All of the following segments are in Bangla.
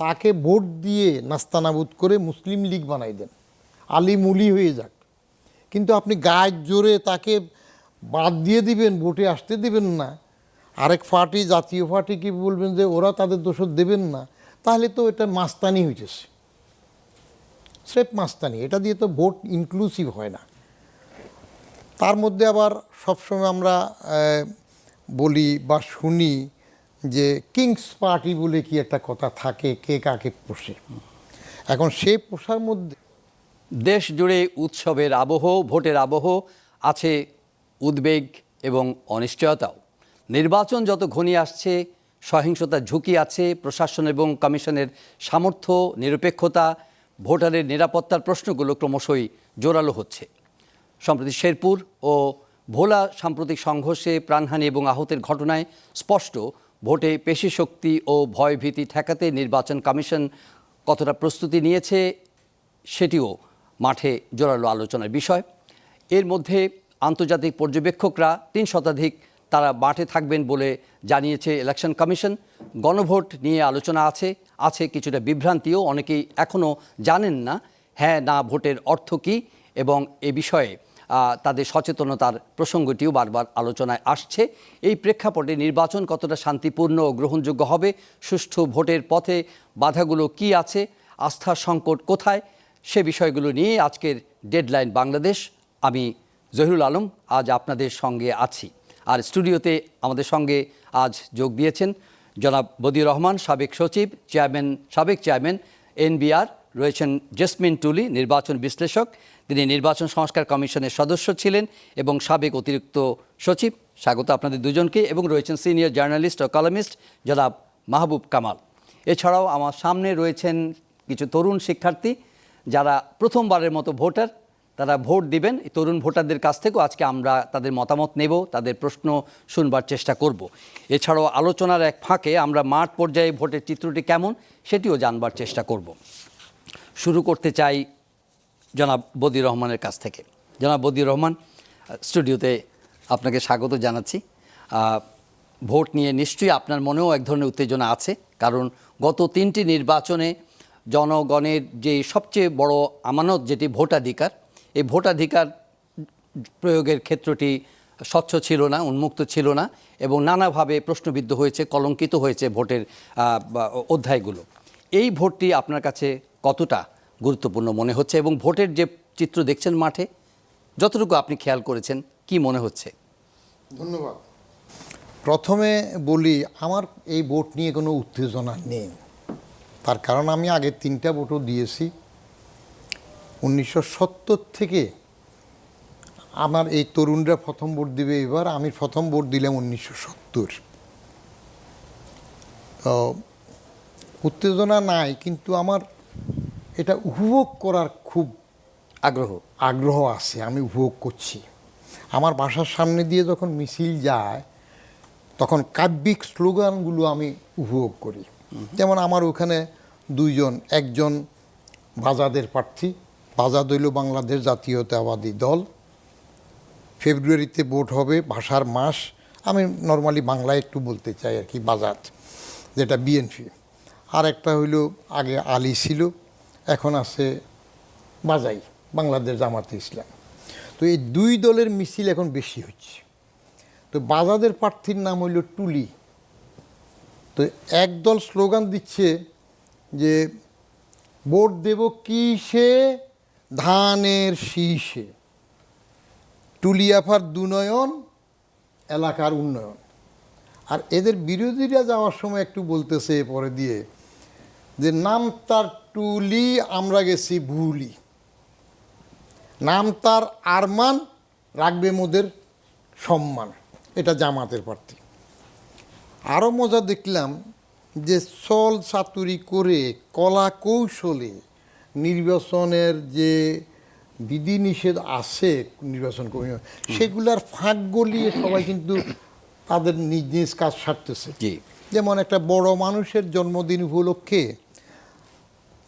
তাকে ভোট দিয়ে নাস্তানাবুদ করে মুসলিম লীগ বানাই দেন, আলী মুলি হয়ে যাক। কিন্তু আপনি গায়ের জোরে তাকে বাদ দিয়ে দিবেন, ভোটে আসতে দিবেন না, আরেক পার্টি জাতীয় পার্টি কি বলবেন যে ওরা তাদের দোষ দেবেন না, তাহলে তো এটা মাস্তানি হইতেছে, স্রেফ মাস্তানি। এটা দিয়ে তো ভোট ইনক্লুসিভ হয় না। তার মধ্যে আবার সবসময় আমরা বলি বা শুনি যে কিংস পার্টি বলে কি একটা কথা থাকে, কে কাকে পোষে। এখন সেই পোষার মধ্যে দেশ জুড়ে উৎসবের আবহ, ভোটের আবহ, আছে উদ্বেগ এবং অনিশ্চয়তাও। নির্বাচন যত ঘনিয়ে আসছে, সহিংসতার ঝুঁকি আছে, প্রশাসন এবং কমিশনের সামর্থ্য, নিরপেক্ষতা, ভোটারের নিরাপত্তার প্রশ্নগুলো ক্রমশই জোরালো হচ্ছে। সম্প্রতি শেরপুর ও ভোলা সাম্প্রতিক সংঘর্ষে প্রাণহানি এবং আহতের ঘটনায় স্পষ্ট ভোটে পেশি শক্তি ও ভয়ভীতি ঠেকাতে নির্বাচন কমিশন কতটা প্রস্তুতি নিয়েছে সেটিও মাঠে জোরালো আলোচনার বিষয়। এর মধ্যে আন্তর্জাতিক পর্যবেক্ষকরা ৩ শতাধিক তারা মাঠে থাকবেন বলে জানিয়েছে ইলেকশন কমিশন। গণভোট নিয়ে আলোচনা আছে কিছুটা বিভ্রান্তিও, অনেকেই এখনও জানেন না হ্যাঁ না ভোটের অর্থ কী, এবং এ বিষয়ে তাদের সচেতনতার প্রসঙ্গটিও বারবার আলোচনায় আসছে। এই প্রেক্ষাপটে নির্বাচন কতটা শান্তিপূর্ণ ও গ্রহণযোগ্য হবে, সুষ্ঠু ভোটের পথে বাধাগুলো কি আছে, আস্থার সংকট কোথায়, সে বিষয়গুলো নিয়ে আজকের ডেডলাইন বাংলাদেশ। আমি জহিরুল আলম আজ আপনাদের সঙ্গে আছি। আর স্টুডিওতে আমাদের সঙ্গে আজ যোগ দিয়েছেন জনাব বদিউর রহমান, সাবেক সচিব, সাবেক চেয়ারম্যান এনবিআর, রয়েছেন জেসমিন টুলি, নির্বাচন বিশ্লেষক, তিনি নির্বাচন সংস্কার কমিশনের সদস্য ছিলেন এবং সাবেক অতিরিক্ত সচিব। স্বাগত আপনাদের দুজনকে। এবং রয়েছেন সিনিয়র জার্নালিস্ট ও কলামিস্ট জনাব মাহবুব কামাল। এছাড়াও আমার সামনে রয়েছেন কিছু তরুণ শিক্ষার্থী যারা প্রথমবারের মতো ভোটার, তারা ভোট দিবেন। এই তরুণ ভোটারদের কাছ থেকেও আজকে আমরা তাদের মতামত নেব, তাদের প্রশ্ন শুনবার চেষ্টা করব। এছাড়াও আলোচনার এক ফাঁকে আমরা মাঠ পর্যায়ে ভোটের চিত্রটি কেমন সেটিও জানবার চেষ্টা করব। শুরু করতে চাই জনাব বদিউর রহমানের কাছ থেকে। জনাব বদিউর রহমান, স্টুডিওতে আপনাকে স্বাগত জানাচ্ছি। ভোট নিয়ে নিশ্চয়ই আপনার মনেও এক ধরনের উত্তেজনা আছে, কারণ গত 3টি নির্বাচনে জনগণের যে সবচেয়ে বড় আমানত যেটি ভোটাধিকার, এই ভোটাধিকার প্রয়োগের ক্ষেত্রটি স্বচ্ছ ছিল না, উন্মুক্ত ছিল না, এবং নানাভাবে প্রশ্নবিদ্ধ হয়েছে, কলঙ্কিত হয়েছে ভোটের অধ্যায়গুলো। এই ভোটটি আপনার কাছে কতটা গুরুত্বপূর্ণ মনে হচ্ছে, এবং ভোটের যে চিত্র দেখছেন মাঠে, যতটুকু আপনি খেয়াল করেছেন, কি মনে হচ্ছে? ধন্যবাদ। প্রথমে বলি, আমার এই ভোট নিয়ে কোনো উত্তেজনা নেই। তার কারণ আমি আগে 3টা ভোটও দিয়েছি। 1970 থেকে আমার এই তরুণরা প্রথম ভোট দিবে এবার, আমি প্রথম ভোট দিলাম 1970। তো উত্তেজনা নাই, কিন্তু আমার এটা উপভোগ করার খুব আগ্রহ আছে। আমি উপভোগ করছি। আমার বাসার সামনে দিয়ে যখন মিছিল যায় তখন কাব্যিক স্লোগানগুলো আমি উপভোগ করি। যেমন আমার ওখানে একজন বাজাদের প্রার্থী, বাজাদ হইল বাংলাদেশ জাতীয়তাবাদী দল। ফেব্রুয়ারিতে ভোট হবে, ভাষার মাস। আমি নর্মালি বাংলায় একটু বলতে চাই আর কি, বাজাদ যেটা বিএনপি। আর একটা হইল আগে আলী ছিল, এখন আছে বাজাই, বাংলাদেশ জামাতে ইসলাম। তো এই 2 দলের মিছিল এখন বেশি হচ্ছে। তো বাজাদের প্রার্থীর নাম হইল টুলি। তো এক দল স্লোগান দিচ্ছে যে ভোট দেব কিসে, ধানের শীষে, টুলিয়াফার দুনয়ন, এলাকার উন্নয়ন। আর এদের বিরোধীরা যাওয়ার সময় একটু বলতেছে পরে দিয়ে যে নাম তার টুলি, আমরা গেছি ভুলি, নাম তার আরমান, রাখবে মোদের সম্মান। এটা জামাতের প্রার্থী। আরও মজা দেখলাম যে ছল চাতুরি করে কলা কৌশলে নির্বাচনের যে বিধিনিষেধ আছে নির্বাচন কমিশন, সেগুলার ফাঁক গলিয়ে সবাই কিন্তু তাদের নিজ নিজ কাজ সারতেছে। যেমন একটা বড় মানুষের জন্মদিন উপলক্ষে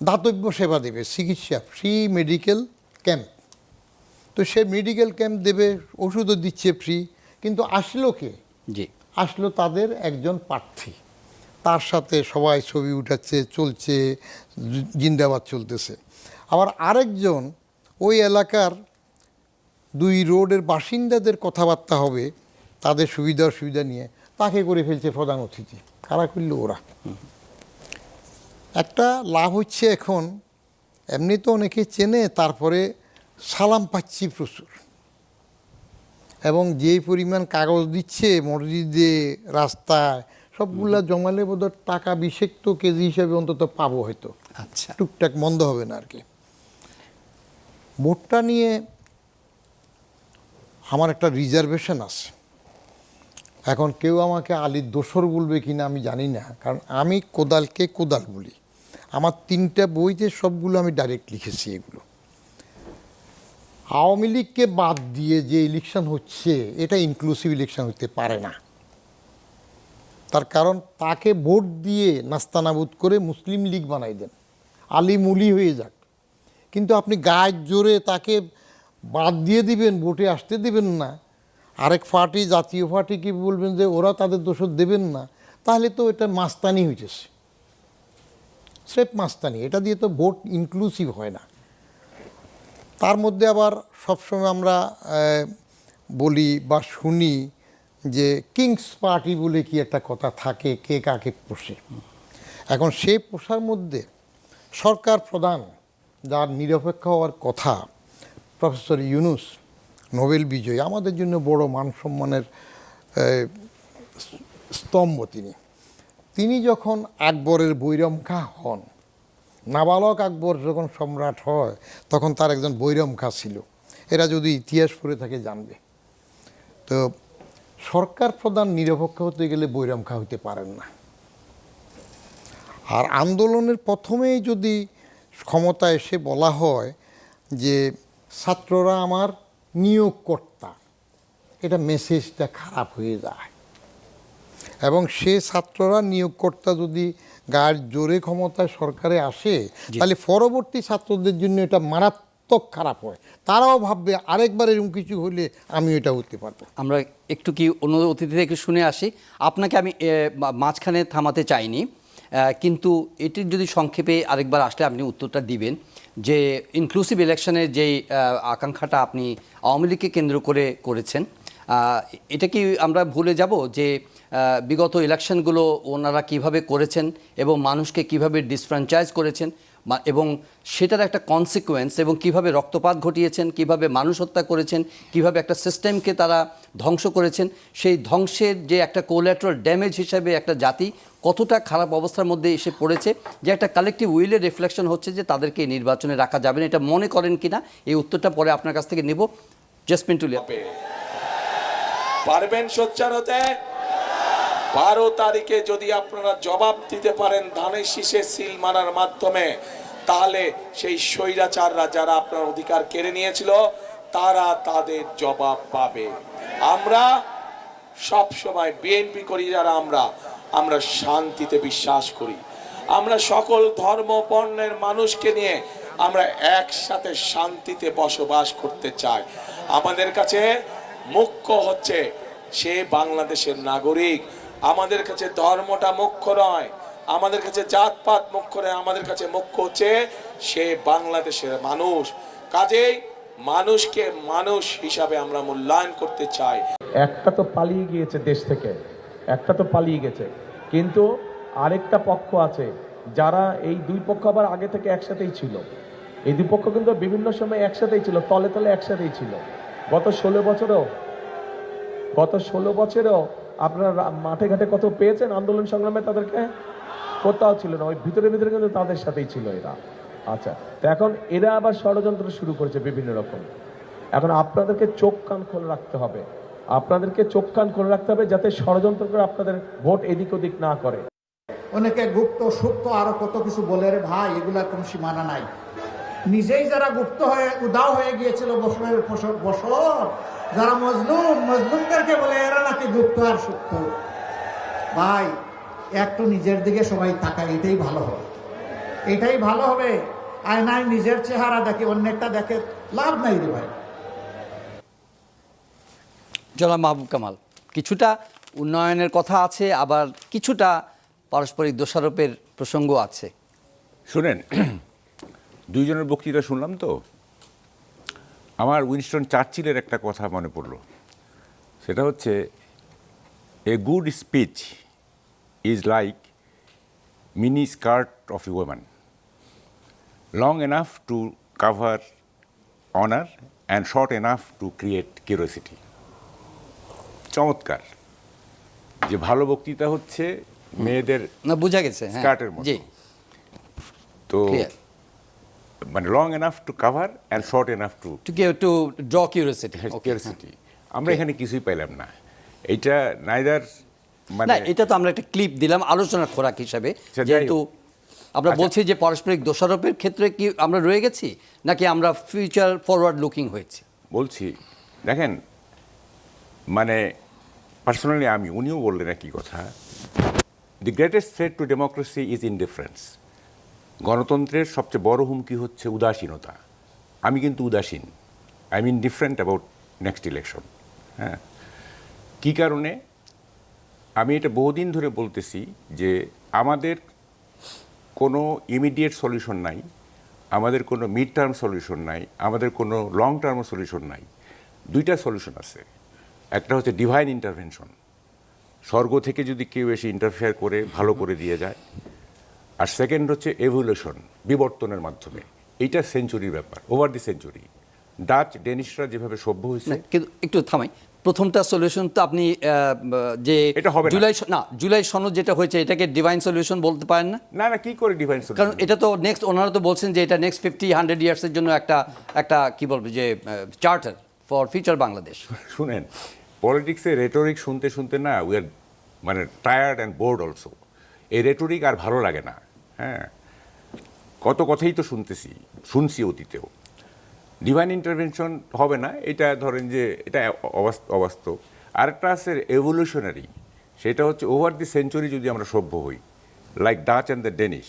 দাতব্য সেবা দেবে, চিকিৎসা, ফ্রি মেডিকেল ক্যাম্প। তো সে মেডিকেল ক্যাম্প দেবে, ওষুধও দিচ্ছে ফ্রি, কিন্তু আসলো কে? আসলো তাদের একজন প্রার্থী। তার সাথে সবাই ছবি উঠাচ্ছে, চলছে, জিন্দাবাদ চলতেছে। আবার আরেকজন ওই এলাকার 2 রোডের বাসিন্দাদের কথাবার্তা হবে তাদের সুবিধা অসুবিধা নিয়ে, তাকে করে ফেলছে প্রধান অতিথি। কারা করল? ওরা। একটা লাভ হচ্ছে এখন, এমনি তো অনেকে চেনে, তারপরে সালাম পাচ্ছি প্রচুর, এবং যেই পরিমাণ কাগজ দিচ্ছে মসজিদে, রাস্তায়, সবগুলা জমালে বোধহয় টাকা 20 তো কেজি হিসাবে অন্তত পাবো হয়তো। আচ্ছা, টুকটাক মন্দ হবে না আর কি। ভোটটা নিয়ে আমার একটা রিজার্ভেশন আছে। এখন কেউ আমাকে আলীর দোসর বলবে কিনা আমি জানি না, কারণ আমি কোদালকে কোদাল বলি। আমার 3টা বইতে সবগুলো আমি ডাইরেক্ট লিখেছি এগুলো। আওয়ামী লীগকে বাদ দিয়ে যে ইলেকশন হচ্ছে, এটা ইনক্লুসিভ ইলেকশন হতে পারে না। তার কারণ তাকে ভোট দিয়ে নাস্তানাবুদ করে মুসলিম লীগ বানাই দেন, আলী মুলি হয়ে যাক, কিন্তু আপনি গায়ের জোরে তাকে বাদ দিয়ে দিবেন, ভোটে আসতে দিবেন না। আরেক পার্টি, জাতীয় পার্টি কি বলবেন যে ওরা তাদের দোষ দেবেন না, তাহলে তো এটা মাস্তানি হইতেছে, স্রেফ মাস্তানি। এটা দিয়ে তো ভোট ইনক্লুসিভ হয় না। তার মধ্যে আবার সবসময় আমরা বলি বা শুনি যে কিংস পার্টি বলে কি একটা কথা থাকে, কে কাকে পোষে। এখন সেই পোষার মধ্যে সরকার প্রধান যার নিরপেক্ষ হওয়ার কথা, প্রফেসর ইউনূস, নোবেল বিজয়ী, আমাদের জন্য বড় মান সম্মানের স্তম্ভ তিনি যখন আকবরের বৈরমখা হন, নাবালক আকবর যখন সম্রাট হয়, তখন তার একজন বৈরমখা ছিল। এরা যদি ইতিহাস পড়ে থাকে জানবে। তো সরকার প্রধান নিরপেক্ষ হতে গেলে বৈরমখা হইতে পারেন না। আর আন্দোলনের প্রথমেই যদি ক্ষমতা এসে বলা হয় যে ছাত্ররা আমার নিয়োগকর্তা, এটা মেসেজটা খারাপ হয়ে যায়। এবং সে ছাত্ররা নিয়োগকর্তা যদি গায়ের জোরে ক্ষমতায় সরকারে আসে, তাহলে পরবর্তী ছাত্রদের জন্য এটা মারাত্মক খারাপ হয়। তারাও ভাববে আরেকবার এরকম কিছু হলে আমি এটা হতে পারবো। আমরা একটু কি অন্য অতিথি থেকে শুনে আসি। আপনাকে আমি মাঝখানে থামাতে চাইনি, কিন্তু এটির যদি সংক্ষেপে আরেকবার আসলে আপনি উত্তরটা দিবেন যে ইনক্লুসিভ ইলেকশনের যেই আকাঙ্ক্ষাটা আপনি আওয়ামী লীগকে কেন্দ্র করে করেছেন, এটা কি আমরা ভুলে যাব যে বিগত ইলেকশনগুলো ওনারা কিভাবে করেছেন এবং মানুষকে কিভাবে ডিসফ্র্যাঞ্চাইজ করেছেন, এবং সেটার একটা কনসিকুয়েন্স, এবং কিভাবে রক্তপাত ঘটিয়েছেন, কিভাবে মানুষ হত্যা করেছেন, কিভাবে একটা সিস্টেমকে তারা ধ্বংস করেছেন, সেই ধ্বংসের যে একটা কোল্যাটারাল ড্যামেজ হিসাবে একটা জাতি কতটা খারাপ অবস্থার মধ্যে এসে পড়েছে, যে একটা কালেকটিভ উইলের রিফ্লেকশন হচ্ছে যে তাদেরকে এই নির্বাচনে রাখা যাবে না। এটা মনে করেন কিনা, এই উত্তরটা পরে আপনার কাছ থেকে নেব। জাসমিন টুলিয়া, পারবেন সোচ্চার হতে? 12 তারিখে যদি আপনারা জবাব দিতে পারেন ধানের শীষে সিল মারার মাধ্যমে, তাহলে সেই স্বৈরাচাররা যারা আপনার অধিকার কেড়ে নিয়েছিল তারা তাদের জবাব পাবে। আমরা সব সময় বিএনপি করি যারা, আমরা শান্তিতে বিশ্বাস করি। আমরা সকল ধর্ম বর্ণের মানুষকে নিয়ে আমরা একসাথে শান্তিতে বসবাস করতে চাই। আমাদের কাছে মুখ্য হচ্ছে সে বাংলাদেশের নাগরিক। আমাদের কাছে ধর্মটা মুখ্য নয়, আমাদের কাছে জাতপাত মুখ্য নয়, আমাদের কাছে মুখ্য হচ্ছে সে বাংলাদেশের মানুষ। কাজেই মানুষকে মানুষ হিসাবে আমরা মূল্যায়ন করতে চাই। একটা তো পালিয়ে গিয়েছে দেশ থেকে, একটা তো পালিয়ে গেছে, কিন্তু আরেকটা পক্ষ আছে যারা, এই দুই পক্ষ আবার আগে থেকে একসাথেই ছিল। এই দুই পক্ষ কিন্তু বিভিন্ন সময় একসাথেই ছিল, তলে তলে একসাথেই ছিল। গত 16 বছরেও আপনারা মাঠে ঘাটে কত পেয়েছেন আন্দোলন সংগ্রামে, তাদেরকে কোথাও ছিল না, ওই ভিতরে ভিতরে কিন্তু তাদের সাথেই ছিল এরা। আচ্ছা, তো এখন এরা আবার ষড়যন্ত্র শুরু করেছে বিভিন্ন রকম। এখন আপনাদেরকে চোখ কান খোলা রাখতে হবে, আপনাদেরকে চোখ কান খোলা রাখতে হবে যাতে ষড়যন্ত্র করে আপনাদের ভোট এদিক ওদিক না করে। অনেকে গুপ্ত সুপ্ত আরো কত কিছু বলে, রে ভাই এগুলার কোনো সীমানা নাই। নিজেই যারা গুপ্ত হয়ে উদাও হয়ে গিয়েছিল বছরের বছর, যারা মজলুমদেরকে বলে এরা নাকি গুপ্ত আর সুপ্ত। ভাই একটু নিজের দিকে সবাই তাকায়, এটাই ভালো হবে, এটাই ভালো হবে। আয়নায় নিজের চেহারা দেখে অন্যেরটা দেখে লাভ নাই রে ভাই। জনাব মাহবুব কামাল, কিছুটা উন্নয়নের কথা আছে, আবার কিছুটা পারস্পরিক দোষারোপের প্রসঙ্গ আছে। শুনেন, দুইজনের বক্তৃতা শুনলাম তো, আমার উইনস্টন চার্চিলের একটা কথা মনে পড়ল। সেটা হচ্ছে, a good speech is like mini skirt of a woman, long enough to cover honour and short enough to create curiosity. চমৎকার। যে ভালো বক্তৃতা হচ্ছে মেয়েদের না, বোঝা গেছে, হ্যাঁ, স্কার্টের মতো। জি, তো clear. মানে long enough to cover and short enough to two draw curiosity. Curiosity. আমরা এখানে কিছুই পাইলাম না। এইটা নাইদার মানে না, এটা তো আমরা একটা ক্লিপ দিলাম আলোচনার খোরাক হিসাবে, আচ্ছা, যাই যেহেতু হোক। আমরা আচ্ছা। বলছি যে পারস্পরিক দোষারোপের ক্ষেত্রে কি আমরা রয়ে গেছি, নাকি আমরা ফিউচার ফরওয়ার্ড লুকিং হয়েছি? বলছি, দেখেন, মানে পার্সোনালি উনিও বললেন একই কথা, the greatest threat to democracy is indifference. গণতন্ত্রের সবচেয়ে বড় হুমকি হচ্ছে উদাসীনতা। আমি কিন্তু উদাসীন, I mean different about next election. হ্যাঁ, কী কারণে? আমি এটা বহুদিন ধরে বলতেছি যে আমাদের কোনো ইমিডিয়েট সলিউশন নাই, আমাদের কোনো মিড টার্ম সলিউশন নাই, আমাদের কোনো লং টার্ম সলিউশন নাই। দুইটা সলিউশন আছে। একটা হচ্ছে ডিভাইন ইন্টারভেনশন, স্বর্গ থেকে যদি কেউ এসে ইন্টারফেয়ার করে ভালো করে দিয়ে যায়। আর সেকেন্ড হচ্ছে এভলিউশন, বিবর্তনের মাধ্যমে। এইটা সেঞ্চুরির ব্যাপার, ওভার দি সেঞ্চুরি। ডাচ ডেনিশরা যেভাবে সভ্য হয়েছে। না, কিন্তু একটু থামাই। প্রথমটা সলিউশন তো আপনি যে এটা হবে না। জুলাই সনদ যেটা হয়েছে, এটাকে ডিভাইন সলিউশন বলতে পারেন না? না না, কি করে ডিভাইন কারণ সলিউশন? এটা তো নেক্সট, ওনারা তো বলছেন যে এটা নেক্সট 50-100 ইয়ার্সের জন্য একটা কি বলবো যে চার্টার ফর ফিউচার বাংলাদেশ। শুনেন, পলিটিক্সে রেটোরিক শুনতে শুনতে না উই আর মানে টায়ার্ড অ্যান্ড বোর্ড অলসো। এই রেটোরিক আর ভালো লাগে না। হ্যাঁ, কত কথাই তো শুনছি অতীতেও। ডিভাইন ইন্টারভেনশন হবে না, এটা ধরেন যে এটা অবাস্তব। আরেকটা আছে এভলিউশনারি, সেটা হচ্ছে ওভার দি সেঞ্চুরি যদি আমরা সভ্য হই, like Dutch and the Danish.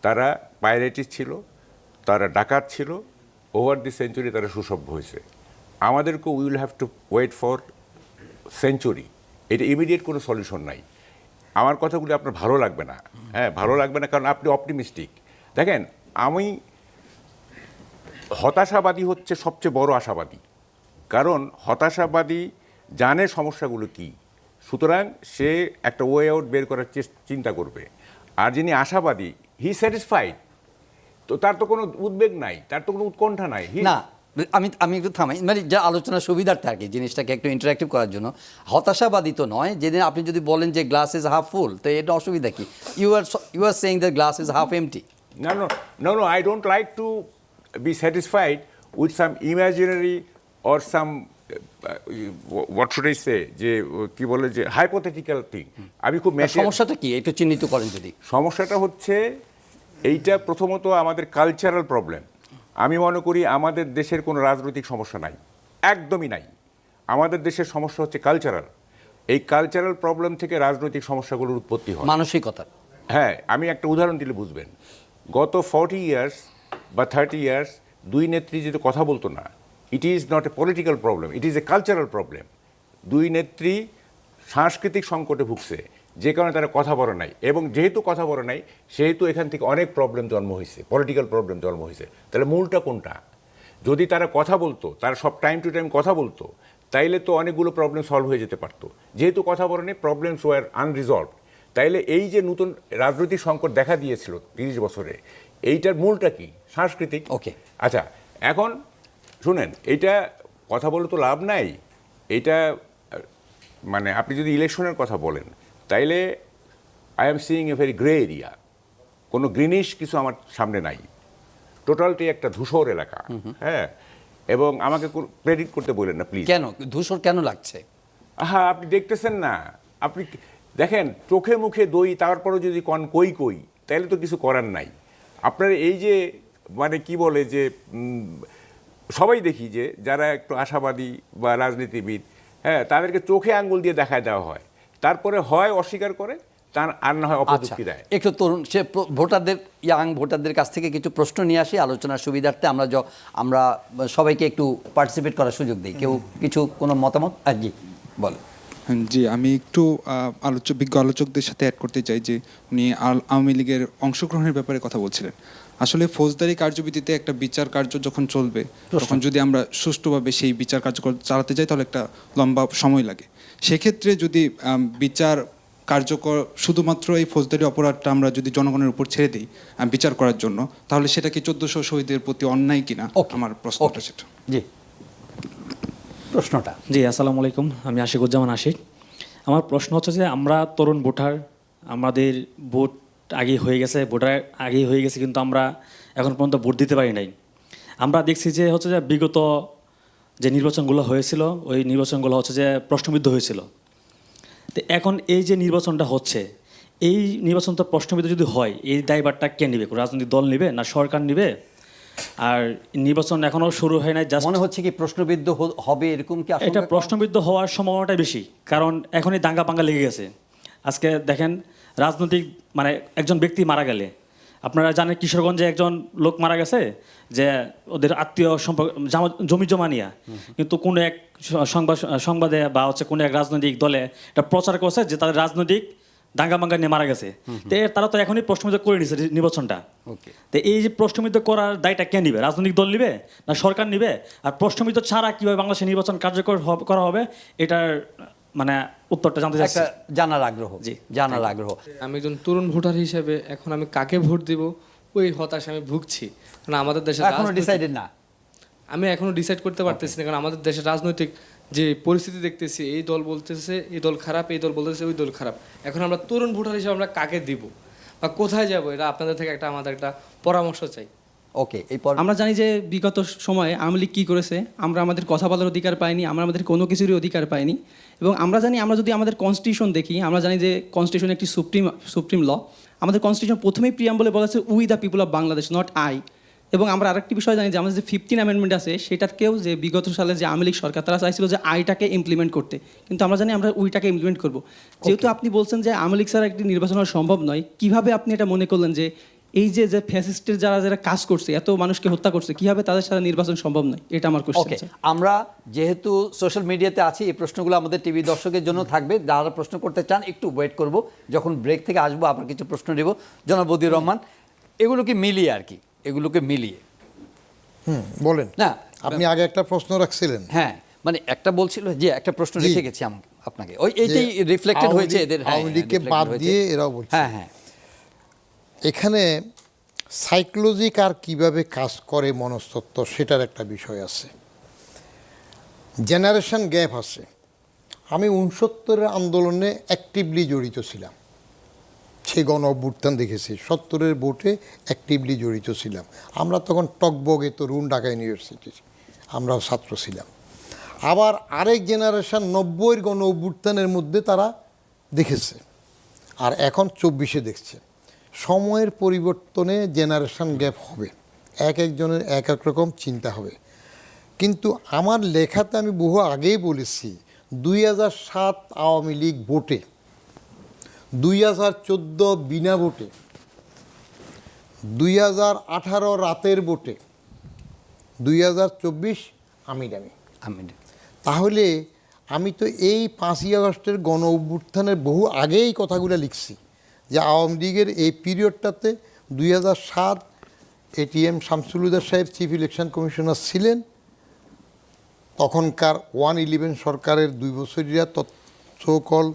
তারা পাইরেটিস ছিল, তারা ডাকাত ছিল, ওভার দি সেঞ্চুরি তারা সুসভ্য হয়েছে। আমাদেরকে we will have to wait for century. এটা ইমিডিয়েট কোনো সলিউশন নাই। আমার কথাগুলি আপনার ভালো লাগবে না। হ্যাঁ, ভালো লাগবে না, কারণ আপনি অপটিমিস্টিক। দেখেন, আমি হতাশাবাদী হচ্ছে সবচেয়ে বড় আশাবাদী। কারণ হতাশাবাদী জানে সমস্যাগুলো কি, সুতরাং সে একটা ওয়ে আউট বের করার চিন্তা করবে। আর যিনি আশাবাদী, হি স্যাটিসফাইড, তো তার তো কোনো উদ্বেগ নাই, তার তো কোনো উৎকণ্ঠা নাই। না, আমি একটু থামাই, মানে যা আলোচনার সুবিধার্থে আর কি, জিনিসটাকে একটু ইন্টারাক্টিভ করার জন্য। হতাশাবাদী তো নয়, যেদিন আপনি যদি বলেন যে গ্লাস ইজ হাফ ফুল, তো এটা অসুবিধা কি? You are saying the glass is half empty. No, I don't like to be satisfied with some imaginary or some, what should I say, যে কি বলে যে hypothetical thing. আমি খুব সমস্যাটা কি একটু চিহ্নিত করেন যদি। সমস্যাটা হচ্ছে এইটা প্রথমত আমাদের কালচারাল প্রবলেম। আমি মনে করি আমাদের দেশের কোনো রাজনৈতিক সমস্যা নাই, একদমই নাই। আমাদের দেশের সমস্যা হচ্ছে কালচারাল। এই কালচারাল প্রবলেম থেকে রাজনৈতিক সমস্যাগুলোর উৎপত্তি হয়। মানসিকতা। হ্যাঁ, আমি একটা উদাহরণ দিলে বুঝবেন। গত 40 ইয়ার্স বা 30 ইয়ার্স দুই নেত্রী যদি কথা বলতো না, it is not a political problem, it is a cultural problem. দুই নেত্রী সাংস্কৃতিক সংকটে ভুগছে, যে কারণে তারা কথা বলে নাই। এবং যেহেতু কথা বলে নাই, সেহেতু এখান থেকে অনেক প্রবলেম জন্ম হয়েছে, পলিটিক্যাল প্রবলেম জন্ম হয়েছে। তাহলে মূলটা কোনটা? যদি তারা কথা বলতো, তারা সব টাইম টু টাইম কথা বলতো, তাইলে তো অনেকগুলো প্রবলেম সলভ হয়ে যেতে পারতো। যেহেতু কথা বলে নেই, প্রবলেমস ওয়ার আনরিজলভড। তাইলে এই যে নতুন রাজনৈতিক সংকট দেখা দিয়েছিল 30 বছরে, এইটার মূলটা কি? সাংস্কৃতিক। ওকে, আচ্ছা, এখন শুনেন, এইটা কথা বলে তো লাভ নাই। এইটা মানে আপনি যদি ইলেকশনের কথা বলেন, তাইলে I am seeing a very grey area. কোনো গ্রিনিশ কিছু আমার সামনে নাই, টোটালটি একটা ধূসর এলাকা। হ্যাঁ, এবং আমাকে প্রেডিক্ট করতে বলেন না প্লিজ। কেন ধূসর কেন লাগছে? আপনি দেখতেছেন না, আপনি দেখেন চোখে মুখে দই, তারপরও যদি কই কই, তাহলে তো কিছু করার নাই। আপনার এই যে মানে কি বলে যে সবাই দেখি যে যারা একটু আশাবাদী বা রাজনীতিবিদ, হ্যাঁ, তাদেরকে চোখে আঙ্গুল দিয়ে দেখায় দেওয়া হয়, তারপরে হয় অস্বীকার করে, তার আর না হয় অপযুক্তি দেয়। একটু তরুণ সে ভোটারদের, ইয়াং ভোটারদের কাছ থেকে কিছু প্রশ্ন নিয়ে আসি আলোচনার সুবিধার্থে। আমরা সবাইকে একটু পার্টিসিপেট করার সুযোগ দিই। কেউ কিছু কোনো মতামত? জি বল। জি, আমি একটু বিজ্ঞ আলোচকদের সাথে অ্যাড করতে চাই যে উনি আওয়ামী লীগের অংশগ্রহণের ব্যাপারে কথা বলছিলেন। আসলে ফৌজদারি কার্যবিধিতে একটা বিচার কার্য যখন চলবে, তখন যদি আমরা সুষ্ঠুভাবে সেই বিচার কার্য চালাতে যাই তাহলে একটা লম্বা সময় লাগে। সেক্ষেত্রে যদি বিচার কার্যকর শুধুমাত্র এই ফৌজদারি অপরাধটা আমরা যদি জনগণের উপর ছেড়ে দিই বিচার করার জন্য, তাহলে সেটা কি 1400 শহীদের প্রতি অন্যায় কিনা? আমার প্রশ্নটা সেটা। জি, প্রশ্নটা। জি, আসসালামু আলাইকুম, আমি আশিকুজ্জামান আশিক। আমার প্রশ্ন হচ্ছে যে আমরা তরুণ ভোটার, আমাদের ভোট আগে হয়ে গেছে, ভোটার আগে হয়ে গেছে, কিন্তু আমরা এখন পর্যন্ত ভোট দিতে পারি নাই। আমরা দেখছি যে হচ্ছে যে বিগত যে নির্বাচনগুলো হয়েছিল, ওই নির্বাচনগুলো হচ্ছে যে প্রশ্নবিদ্ধ হয়েছিল। তো এখন এই যে নির্বাচনটা হচ্ছে, এই নির্বাচন তো প্রশ্নবিদ্ধ যদি হয়, এই দায়ভারটা কে নেবে? রাজনৈতিক দল নেবে না সরকার নেবে? আর নির্বাচন এখনও শুরু হয় নাই, জাস্ট মনে হচ্ছে কি প্রশ্নবিদ্ধ হবে এরকম কি আশঙ্কা? এটা প্রশ্নবিদ্ধ হওয়ার সম্ভাবনাটাই বেশি, কারণ এখনই দাঙ্গা পাঙ্গা লেগে গেছে। আজকে দেখেন, রাজনৈতিক মানে একজন ব্যক্তি মারা গেলে, আপনারা জানেন কিশোরগঞ্জে একজন লোক মারা গেছে যে ওদের আত্মীয় সম্পর্ক জমি জমা নিয়ে, কিন্তু কোনো এক সংবাদে বা হচ্ছে কোনো এক রাজনৈতিক দলে এটা প্রচার করছে যে তাদের রাজনৈতিক দাঙ্গা মাঙ্গা নিয়ে মারা গেছে। তো তারা তো এখনই প্রশ্নবিদ্ধ করে নিছে নির্বাচনটা। তো এই যে প্রশ্নবিদ্ধ করার দায়টা কে নিবে? রাজনৈতিক দল নিবে না সরকার নিবে? আর প্রশ্নবিদ্ধ ছাড়া কিভাবে বাংলাদেশের নির্বাচন কার্যকর করা হবে, এটার মানে উত্তরটা জানতে চাচ্ছি। একটা জানার আগ্রহ। জি, জানার আগ্রহ। আমি একজন তরুণ ভোটার হিসেবে এখন আমি কাকে ভোট দিব ওই হতাশা আমি ভুগছি, কারণ আমাদের দেশে এখনো ডিসাইডেড না। আমি এখনো ডিসাইড করতে পারতেছি না, কারণ আমাদের দেশের রাজনৈতিক যে পরিস্থিতি দেখতেছি, এই দল বলতেছে এই দল খারাপ, এই দল বলতেছে ওই দল খারাপ। এখন আমরা তরুণ ভোটার হিসেবে আমরা কাকে দিব বা কোথায় যাব, এটা আপনাদের থেকে আমাদের একটা পরামর্শ চাই। ওকে, এরপর আমরা জানি যে বিগত সময়ে আওয়ামী লীগ কী করেছে, আমরা আমাদের কথা বলার অধিকার পাইনি, আমরা আমাদের কোনো কিছুরই অধিকার পাইনি। এবং আমরা জানি, আমরা যদি আমাদের কনস্টিটিউশন দেখি, আমরা জানি যে কনস্টিটিউশন একটি সুপ্রিম ল। আমাদের কনস্টিটিউশন প্রথমেই প্রিয়াম্বলে বলেছে we the people of Bangladesh, not I. এবং আমরা আরেকটি বিষয় জানি যে আমাদের যে 15 অ্যামেন্ডমেন্ট আছে, সেটাকেও যে বিগত সালে যে আওয়ামী লীগ সরকার তারা চাইছিল যে আইটাকে ইমপ্লিমেন্ট করতে, কিন্তু আমরা জানি আমরা উইটাকে ইমপ্লিমেন্ট করব। যেহেতু আপনি বলছেন যে আওয়ামী লীগ ছাড়া একটি নির্বাচন হওয়া সম্ভব নয়, কিভাবে আপনি এটা মনে করলেন যে এই যে ফ্যাসিস্টের যারা কাজ করছে, এত মানুষকে হত্যা করছে, কিভাবে তাদের সাথে নির্বাচন সম্ভব নয়? এটা আমার কোশ্চেন। ওকে, আমরা যেহেতু সোশ্যাল মিডিয়াতে আছি, এই প্রশ্নগুলো আমাদের টিভি দর্শকের জন্য থাকবে। যারা প্রশ্ন করতে চান একটু ওয়েট করব, যখন ব্রেক থেকে আসবো আবার কিছু প্রশ্ন নেব। জনাব বদিউর রহমান, এগুলোকে মিলিয়ে আর কি, এগুলোকে মিলিয়ে বলেন না, আপনি আগে একটা প্রশ্ন রাখছিলেন। হ্যাঁ, মানে একটা বলছিল যে একটা প্রশ্ন রেখে গেছি আপনাকে, ওই এইটাই রিফ্লেক্টেড হয়েছে এদের। আওয়ামী লীগকে বাদ দিয়ে এরাও বলছে। হ্যাঁ হ্যাঁ, এখানে সাইকোলজিক আর কিভাবে কাজ করে মনস্তত্ত্ব, সেটার একটা বিষয় আছে। জেনারেশন গ্যাপ আছে। আমি 69-এর আন্দোলনে অ্যাক্টিভলি জড়িত ছিলাম, সেই গণ অভ্যুত্থান দেখেছি। 70-এর ভোটে অ্যাক্টিভলি জড়িত ছিলাম। আমরা তখন টকবগে তরুণ, ঢাকা ইউনিভার্সিটির আমরাও ছাত্র ছিলাম। আবার আরেক জেনারেশন 90-এর গণ অভ্যুত্থানের মধ্যে তারা দেখেছে, আর এখন 24-এ দেখছে। সময়ের পরিবর্তনে জেনারেশন গ্যাপ হবে, এক একজনের এক এক রকম চিন্তা হবে। কিন্তু আমার লেখাতে আমি বহু আগেই বলেছি, 2007 আওয়ামী লীগ ভোটে, 2014 বিনা ভোটে, 2018 রাতের ভোটে, 2024 আমি তাহলে আমি তো এই 5ই আগস্টের গণ অভ্যুত্থানের বহু আগেই কথাগুলো লিখছি যে আওয়ামী লীগের এই পিরিয়ডটাতে 2007 এটিএম শামসুল হুদা সাহেব চিফ ইলেকশন কমিশনার ছিলেন। তখনকার 111 সরকারের 2 বছরিয়া সকল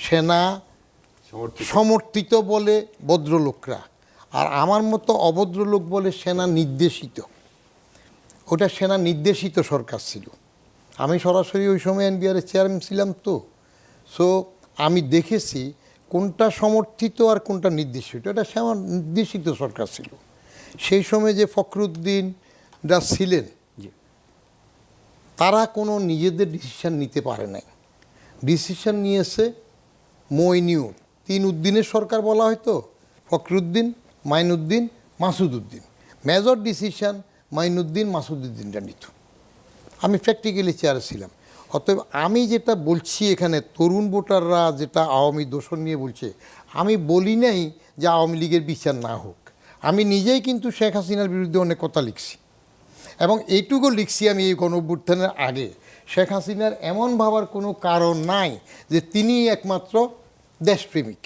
সেনা সমর্থিত বলে ভদ্রলোকরা, আর আমার মতো অভদ্রলোক বলে সেনা নির্দেশিত। ওটা সেনা নির্দেশিত সরকার ছিল। আমি সরাসরি ওই সময় এনবিআরের চেয়ারম্যান ছিলাম, তো সো আমি দেখেছি কোনটা সমর্থিত আর কোনটা নির্দেশিত। এটা সেনা নির্দেশিত সরকার ছিল। সেই সময় যে ফখরুদ্দিনরা ছিলেন, তারা কোনো নিজেদের ডিসিশন নিতে পারে নাই। ডিসিশন নিয়েছে মইনিউ 3 উদ্দিনের সরকার বলা হয়তো, ফখরুদ্দিন, মাইনুদ্দিন, মাসুদউদ্দিন। মেজর ডিসিশন মাইনুদ্দিন, মাসুদউদ্দিনরা নিত। আমি প্র্যাকটিক্যালি চেয়ারে ছিলাম। অতএব আমি যেটা বলছি এখানে, তরুণ ভোটাররা যেটা আওয়ামী দোষর নিয়ে বলছে, আমি বলি নাই যে আওয়ামী লীগের বিচার না হোক। আমি নিজেই কিন্তু শেখ হাসিনার বিরুদ্ধে অনেক কথা লিখছি, এবং এইটুকু লিখছি আমি এই গণ অভ্যুত্থানের আগে। শেখ হাসিনার এমন ভাবার কোনো কারণ নাই যে তিনি একমাত্র দেশপ্রেমিক,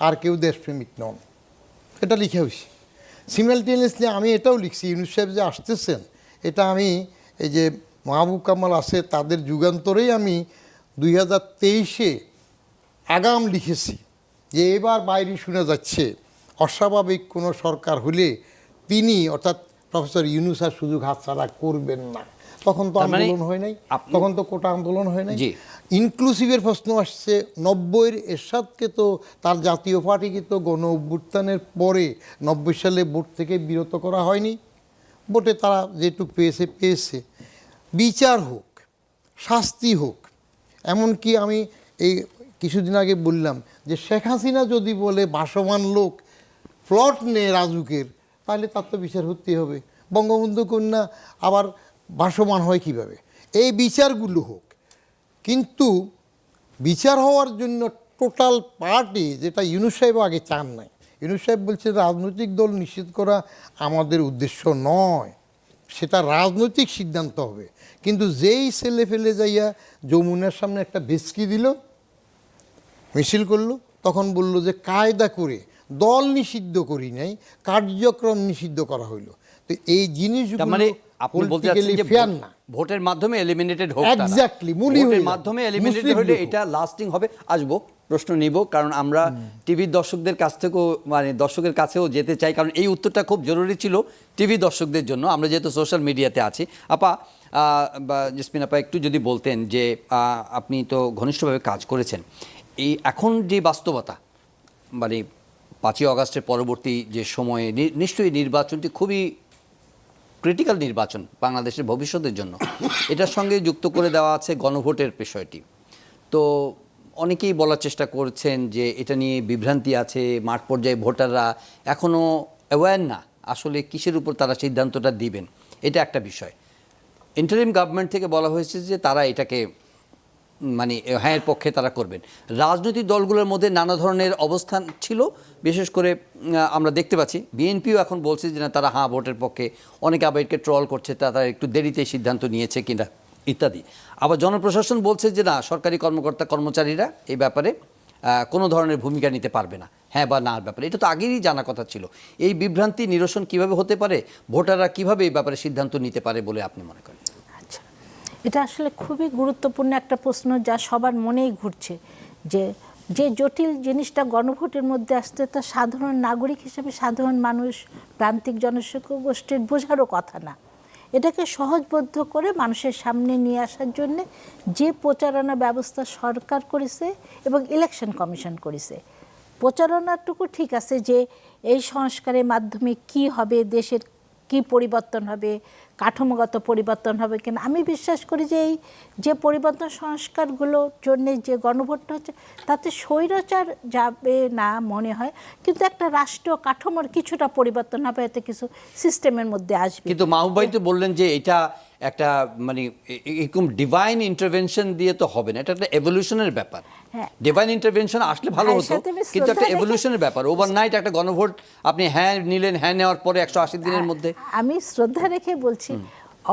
আর কেউ দেশপ্রেমিক নন। এটা লিখে হয়েছে। সিমিলটেনিয়াসলি আমি এটাও লিখছি, ইউনুস সাহেব যে আসতেছেন, এটা আমি এই যে মাহবুব কামাল আছে তাদের যুগান্তরেই আমি 2023-এ আগাম লিখেছি যে এবার বাইরে শোনা যাচ্ছে অস্বাভাবিক কোনো সরকার হলে তিনি অর্থাৎ প্রফেসর ইউনুস আর সুযোগ হাতছাড়া করবেন না। তখন তো তার মানে আন্দোলন হয় নাই, আপনি- তখন তো কোটা আন্দোলন হয় নাই। জি। ইনক্লুসিভের প্রশ্ন আসছে। 90-এর এরশাদকে তো তার জাতীয় পার্টিকে তো গণ অভ্যুত্থানের পরে 90 সালে ভোট থেকে বিরত করা হয়নি। ভোটে তারা যেটুকু পেয়েছে। বিচার হোক, শাস্তি হোক। এমনকি আমি এই কিছুদিন আগে বললাম যে শেখ হাসিনা যদি বলে ভাসমান লোক প্লট নেয় রাজুকের, তাহলে তার তো বিচার হতেই হবে। বঙ্গবন্ধু কন্যা আবার ভাসমান হয় কিভাবে? এই বিচারগুলো হোক। কিন্তু বিচার হওয়ার জন্য টোটাল পার্টি, যেটা ইউনুস সাহেব আগে চান নাই। ইউনুস সাহেব বলছে রাজনৈতিক দল নিষিদ্ধ করা আমাদের উদ্দেশ্য নয়, সেটা রাজনৈতিক সিদ্ধান্ত হবে। কিন্তু যেই ছেলে ফেলে যাইয়া যমুনার সামনে একটা ভেস্কি দিল, মিছিল করলো, তখন বলল যে কায়দা করে দল নিষিদ্ধ করি নাই, কার্যক্রম নিষিদ্ধ করা হইলো। তো এই তার জিনিসগুলো মানে আপনি বলতে চাচ্ছেন politically যে fair না। ভোটের মাধ্যমে এলিমিনেটেড হোক, Exactly, মুলি হয়ে ভোটের যাবে। মাধ্যমে এলিমিনেটেড মুসলিম হলে লোক। এটা লাস্টিং হবে। আসবো, প্রশ্ন নিব, কারণ আমরা টিভির দর্শকদের কাছ থেকেও মানে দর্শকের কাছেও যেতে চাই, কারণ এই উত্তরটা খুব জরুরি ছিল টিভি দর্শকদের জন্য। আমরা যেহেতু সোশ্যাল মিডিয়াতে আছি, আপা বা জেসমিন আপা একটু যদি বলতেন যে আপনি তো ঘনিষ্ঠভাবে কাজ করেছেন, এই এখন যে বাস্তবতা মানে 5ই আগস্টের পরবর্তী যে সময়ে নিশ্চয়ই নির্বাচনটি খুবই ক্রিটিক্যাল নির্বাচন বাংলাদেশের ভবিষ্যতের জন্য, এটার সঙ্গে যুক্ত করে দেওয়া আছে গণভোটের বিষয়টি। তো অনেকেই বলার চেষ্টা করছেন যে এটা নিয়ে বিভ্রান্তি আছে, মাঠ পর্যায়ে ভোটাররা এখনও অ্যাওয়্যার না আসলে কিসের উপর তারা সিদ্ধান্তটা দিবেন, এটা একটা বিষয়। ইন্টারিম গভর্নমেন্ট থেকে বলা হয়েছে যে তারা এটাকে মানে হ্যাঁ এর পক্ষে তারা করবেন। রাজনৈতিক দলগুলোর মধ্যে নানা ধরনের অবস্থান ছিল, বিশেষ করে আমরা দেখতে পাচ্ছি বিএনপিও এখন বলছে যে না তারা হ্যাঁ ভোটের পক্ষে, অনেকে আবার এটাকে ট্রল করছে তারা একটু দেরিতে সিদ্ধান্ত নিয়েছে কিনা ইত্যাদি। আবার জনপ্রশাসন বলছে যে না সরকারি কর্মকর্তা কর্মচারীরা এই ব্যাপারে কোনো ধরনের ভূমিকা নিতে পারবে না, হ্যাঁ বা নার ব্যাপারে। এটা তো আগেই জানা কথা ছিল। এই বিভ্রান্তি নিরসন কিভাবে হতে পারে, ভোটাররা কিভাবে এই ব্যাপারে সিদ্ধান্ত নিতে পারে বলে আপনি মনে করেন? আচ্ছা, এটা আসলে খুবই গুরুত্বপূর্ণ একটা প্রশ্ন যা সবার মনেই ঘুরছে, যে যে জটিল জিনিসটা গণভোটের মধ্যে আসতে তা সাধারণ নাগরিক হিসেবে সাধারণ মানুষ, প্রান্তিক জনসংখ্যা গোষ্ঠীর বোঝারও কথা না। এটাকে সহজবোধ্য করে মানুষের সামনে নিয়ে আসার জন্যে যে প্রচারণা ব্যবস্থা সরকার করেছে এবং ইলেকশন কমিশন করেছে, প্রচারণাটুকু ঠিক আছে যে এই সংস্কারের মাধ্যমে কি হবে, দেশের কি পরিবর্তন হবে, কাঠামোগত পরিবর্তন হবে কিনা। আমি বিশ্বাস করি যে এই যে পরিবর্তন সংস্কারগুলোর জন্যে যে গণভোটটা হচ্ছে তাতে স্বৈরাচার যাবে না মনে হয়, কিন্তু একটা রাষ্ট্রীয় কাঠামোর কিছুটা পরিবর্তন হবে, এতে কিছু সিস্টেমের মধ্যে আসবে। কিন্তু মাহবুব ভাই তো বললেন যে এটা একটা মানে এরকম ডিভাইন ইন্টারভেনশন দিয়ে তো হবে না, এটা একটা এভলিউশনের ব্যাপার। হ্যাঁ। ডিভাইন ইন্টারভেনশন আসলে ভালো ভাইয়ের হতো, সাথে আমি কিন্তু একটা শ্রদ্ধা এভলিউশনের ব্যাপার। ওভারনাইট একটা গণভোট আপনি হ্যাঁ নিলেন, হ্যাঁ নেওয়ার পরে 180 দিনের মধ্যে। আমি শ্রদ্ধা রেখে বলছি,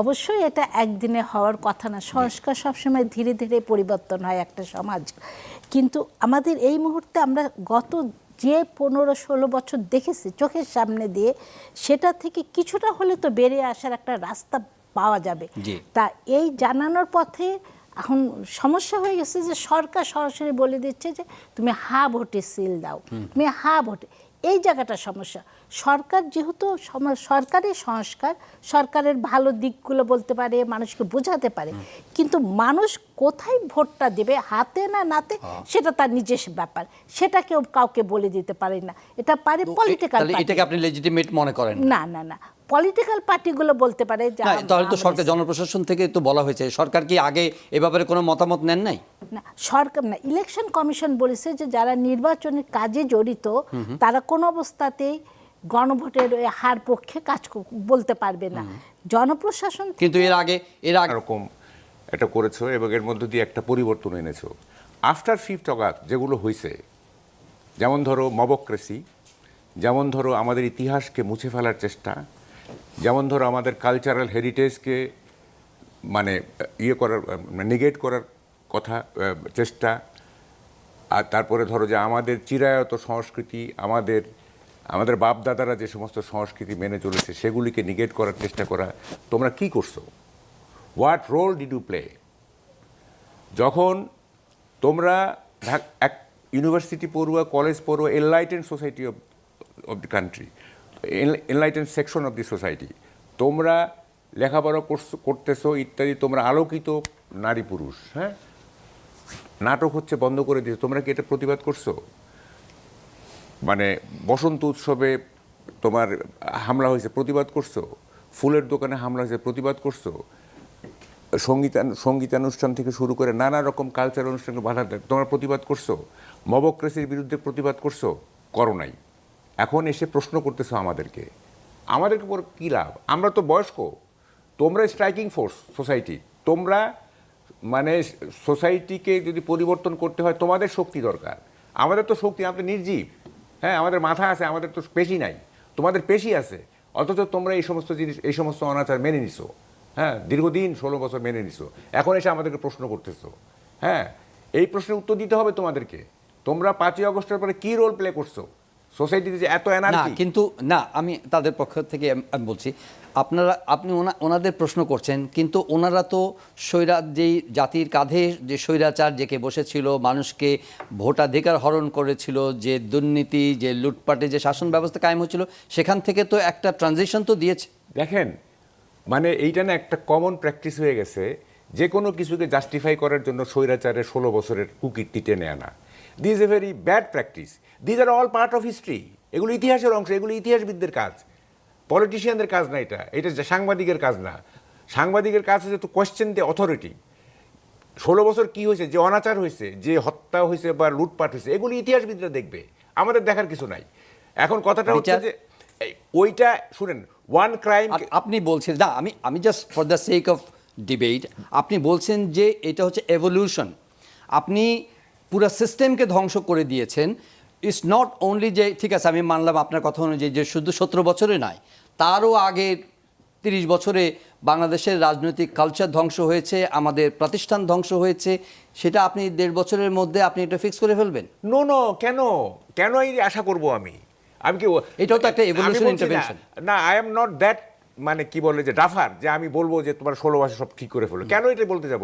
অবশ্যই এটা একদিনে হওয়ার কথা না। সংস্কার সবসময় ধীরে ধীরে পরিবর্তন হয় একটা সমাজ। কিন্তু আমাদের এই মুহূর্তে আমরা গত যে 15-16 বছর দেখেছি চোখের সামনে দিয়ে, সেটা থেকে কিছুটা হলে তো বেরিয়ে আসার একটা রাস্তা পাওয়া যাবে। জি। তা এই জানানোর পথে এখন সমস্যা হয়ে গেছে যে সরকার সরাসরি বলে দিচ্ছে যে তুমি হা ভোটে সিল দাও, তুমি হা ভোটে। এই জায়গাটা সমস্যা। সরকার যেহেতু সরকারি সংস্কার, সরকারের ভালো দিকগুলো বলতে পারে, মানুষকে বোঝাতে পারে, কিন্তু মানুষ কোথায় ভোটটা দেবে, হাতে না নাতে, সেটা তার নিজস্ব ব্যাপার, সেটা কেউ কাউকে বলে দিতে পারে না। এটা পারে পলিটিক্যাল তাহলে এটাকে আপনি লেজিটিমেট মনে করেন? না না না, পলিটিক্যাল পার্টিগুলো বলতে পারে। না, তাহলে তো সরকার জনপ্রশাসন থেকে তো বলা হয়েছে, সরকার কি আগে এ ব্যাপারে কোনো মতামত নেন নাই? না, সরকার না, ইলেকশন কমিশন বলেছে যে যারা নির্বাচনের কাজে জড়িত তারা কোনো অবস্থাতেই গণভোটের হার পক্ষে কাজ বলতে পারবে না। জনপ্রশাসন কিন্তু এর আগে এরকম এটা করেছো এবং এর মধ্য দিয়ে একটা পরিবর্তন এনেছো। আফটার 5th অগাস্ট যেগুলো হয়েছে, যেমন ধরো মবক্রেসি, যেমন ধরো আমাদের ইতিহাসকে মুছে ফেলার চেষ্টা, যেমন ধরো আমাদের কালচারাল হেরিটেজকে মানে ইয়ে করার নেগেট করার কথা চেষ্টা, আর তারপরে ধরো যে আমাদের চিরায়ত সংস্কৃতি, আমাদের বাপদাদারা যে সমস্ত সংস্কৃতি মেনে চলেছে সেগুলিকে নিগেট করার চেষ্টা করা, তোমরা কি করছো? What role did you play? যখন তোমরা এক ইউনিভার্সিটি পড়ুয়া, কলেজ পড়ুয়া, enlightened society of the country, enlightened section of the society, তোমরা লেখাপড়া করতেছো ইত্যাদি, তোমরা আলোকিত নারী পুরুষ, হ্যাঁ, নাটক হচ্ছে বন্ধ করে দিয়েছো, তোমরা কি এটা প্রতিবাদ করছো? মানে বসন্ত উৎসবে তোমার হামলা হয়েছে, প্রতিবাদ করছো? ফুলের দোকানে হামলা হয়েছে, প্রতিবাদ করছো? সঙ্গীতানুষ্ঠান থেকে শুরু করে নানা রকম কালচার অনুষ্ঠানকে বাধা দেয়, তোমরা প্রতিবাদ করছো? মবক্রেসির বিরুদ্ধে প্রতিবাদ করছো? করো নাই। এখন এসে প্রশ্ন করতেছো আমাদেরকে পর কী লাভ? আমরা তো বয়স্ক, তোমরা স্ট্রাইকিং ফোর্স সোসাইটি, তোমরা মানে সোসাইটিকে যদি পরিবর্তন করতে হয় তোমাদের শক্তি দরকার। আমাদের তো শক্তি, আমাদের নির্জীব, হ্যাঁ, আমাদের মাথা আছে, আমাদের তো পেশি নাই, তোমাদের পেশি আছে, অথচ তোমরা এই সমস্ত জিনিস, এই সমস্ত অনাচার মেনে নিছো, হ্যাঁ, দীর্ঘদিন 16 বছর মেনে নিছো, এখন এসে আমাদেরকে প্রশ্ন করতেছো। হ্যাঁ, এই প্রশ্নের উত্তর দিতে হবে তোমাদেরকে। তোমরা 5ই আগস্টের পরে কি রোল প্লে করছো সোসাইটিতে যে এত না, এনার্জি? কিন্তু না, আমি তাদের পক্ষ থেকে আমি বলছি, আপনি ওনাদের প্রশ্ন করছেন, কিন্তু ওনারা তো যেই জাতির কাঁধে যে স্বৈরাচার জেকে বসেছিল, মানুষকে ভোটাধিকার হরণ করেছিল, যে দুর্নীতি, যে লুটপাটে যে শাসন ব্যবস্থা কায়েম হচ্ছিল, সেখান থেকে তো একটা ট্রানজিশন তো দিয়েছে। দেখেন, মানে এইটা না একটা কমন প্র্যাকটিস হয়ে গেছে, যে কোনো কিছুকে জাস্টিফাই করার জন্য স্বৈরাচারের 16 বছরের কুকীর্তি টেনে আনা। This a very bad practice, these are all part of history. এগুলো ইতিহাসের অংশ, এগুলো ইতিহাসবিদদের কাজ, পলিটিশিয়ানদের কাজ না, এটা সাংবাদিকের কাজ না। সাংবাদিকের কাজ হচ্ছে তো কোয়েশ্চেন দ্য অথরিটি। 16 বছর কি হয়েছে, যে অনাচার হয়েছে, যে হত্যা হয়েছে বা লুটপাট হয়েছে, এগুলি ইতিহাসবিদরা দেখবে, আমাদের দেখার কিছু নাই। এখন কথাটা হচ্ছে যে ওইটা শুনেন, ওয়ান ক্রাইম। আপনি বলছেন না, আমি just for the sake of debate, আপনি বলছেন যে এটা হচ্ছে এভলিউশন, আপনি পুরো সিস্টেমকে ধ্বংস করে দিয়েছেন। ইটস নট অনলি যে, ঠিক আছে আমি মানলাম আপনার কথা অনুযায়ী যে শুধু 17 বছরে নয়, তারও আগে 30 বছরে বাংলাদেশের রাজনৈতিক কালচার ধ্বংস হয়েছে, আমাদের প্রতিষ্ঠান ধ্বংস হয়েছে, সেটা আপনি 1.5 বছরের মধ্যে আপনি এটা ফিক্স করে ফেলবেন? নো, কেন এই আশা করব আমি কি? এটাও তো একটা এভলিউশন ইন্টারভেনশন না, আই এম নট দ্যাট, মানে কি বলে যে ডাফার, যে আমি বলবো যে তোমার 16 বছর সব ঠিক করে ফেলো। কেন এটা বলতে যাব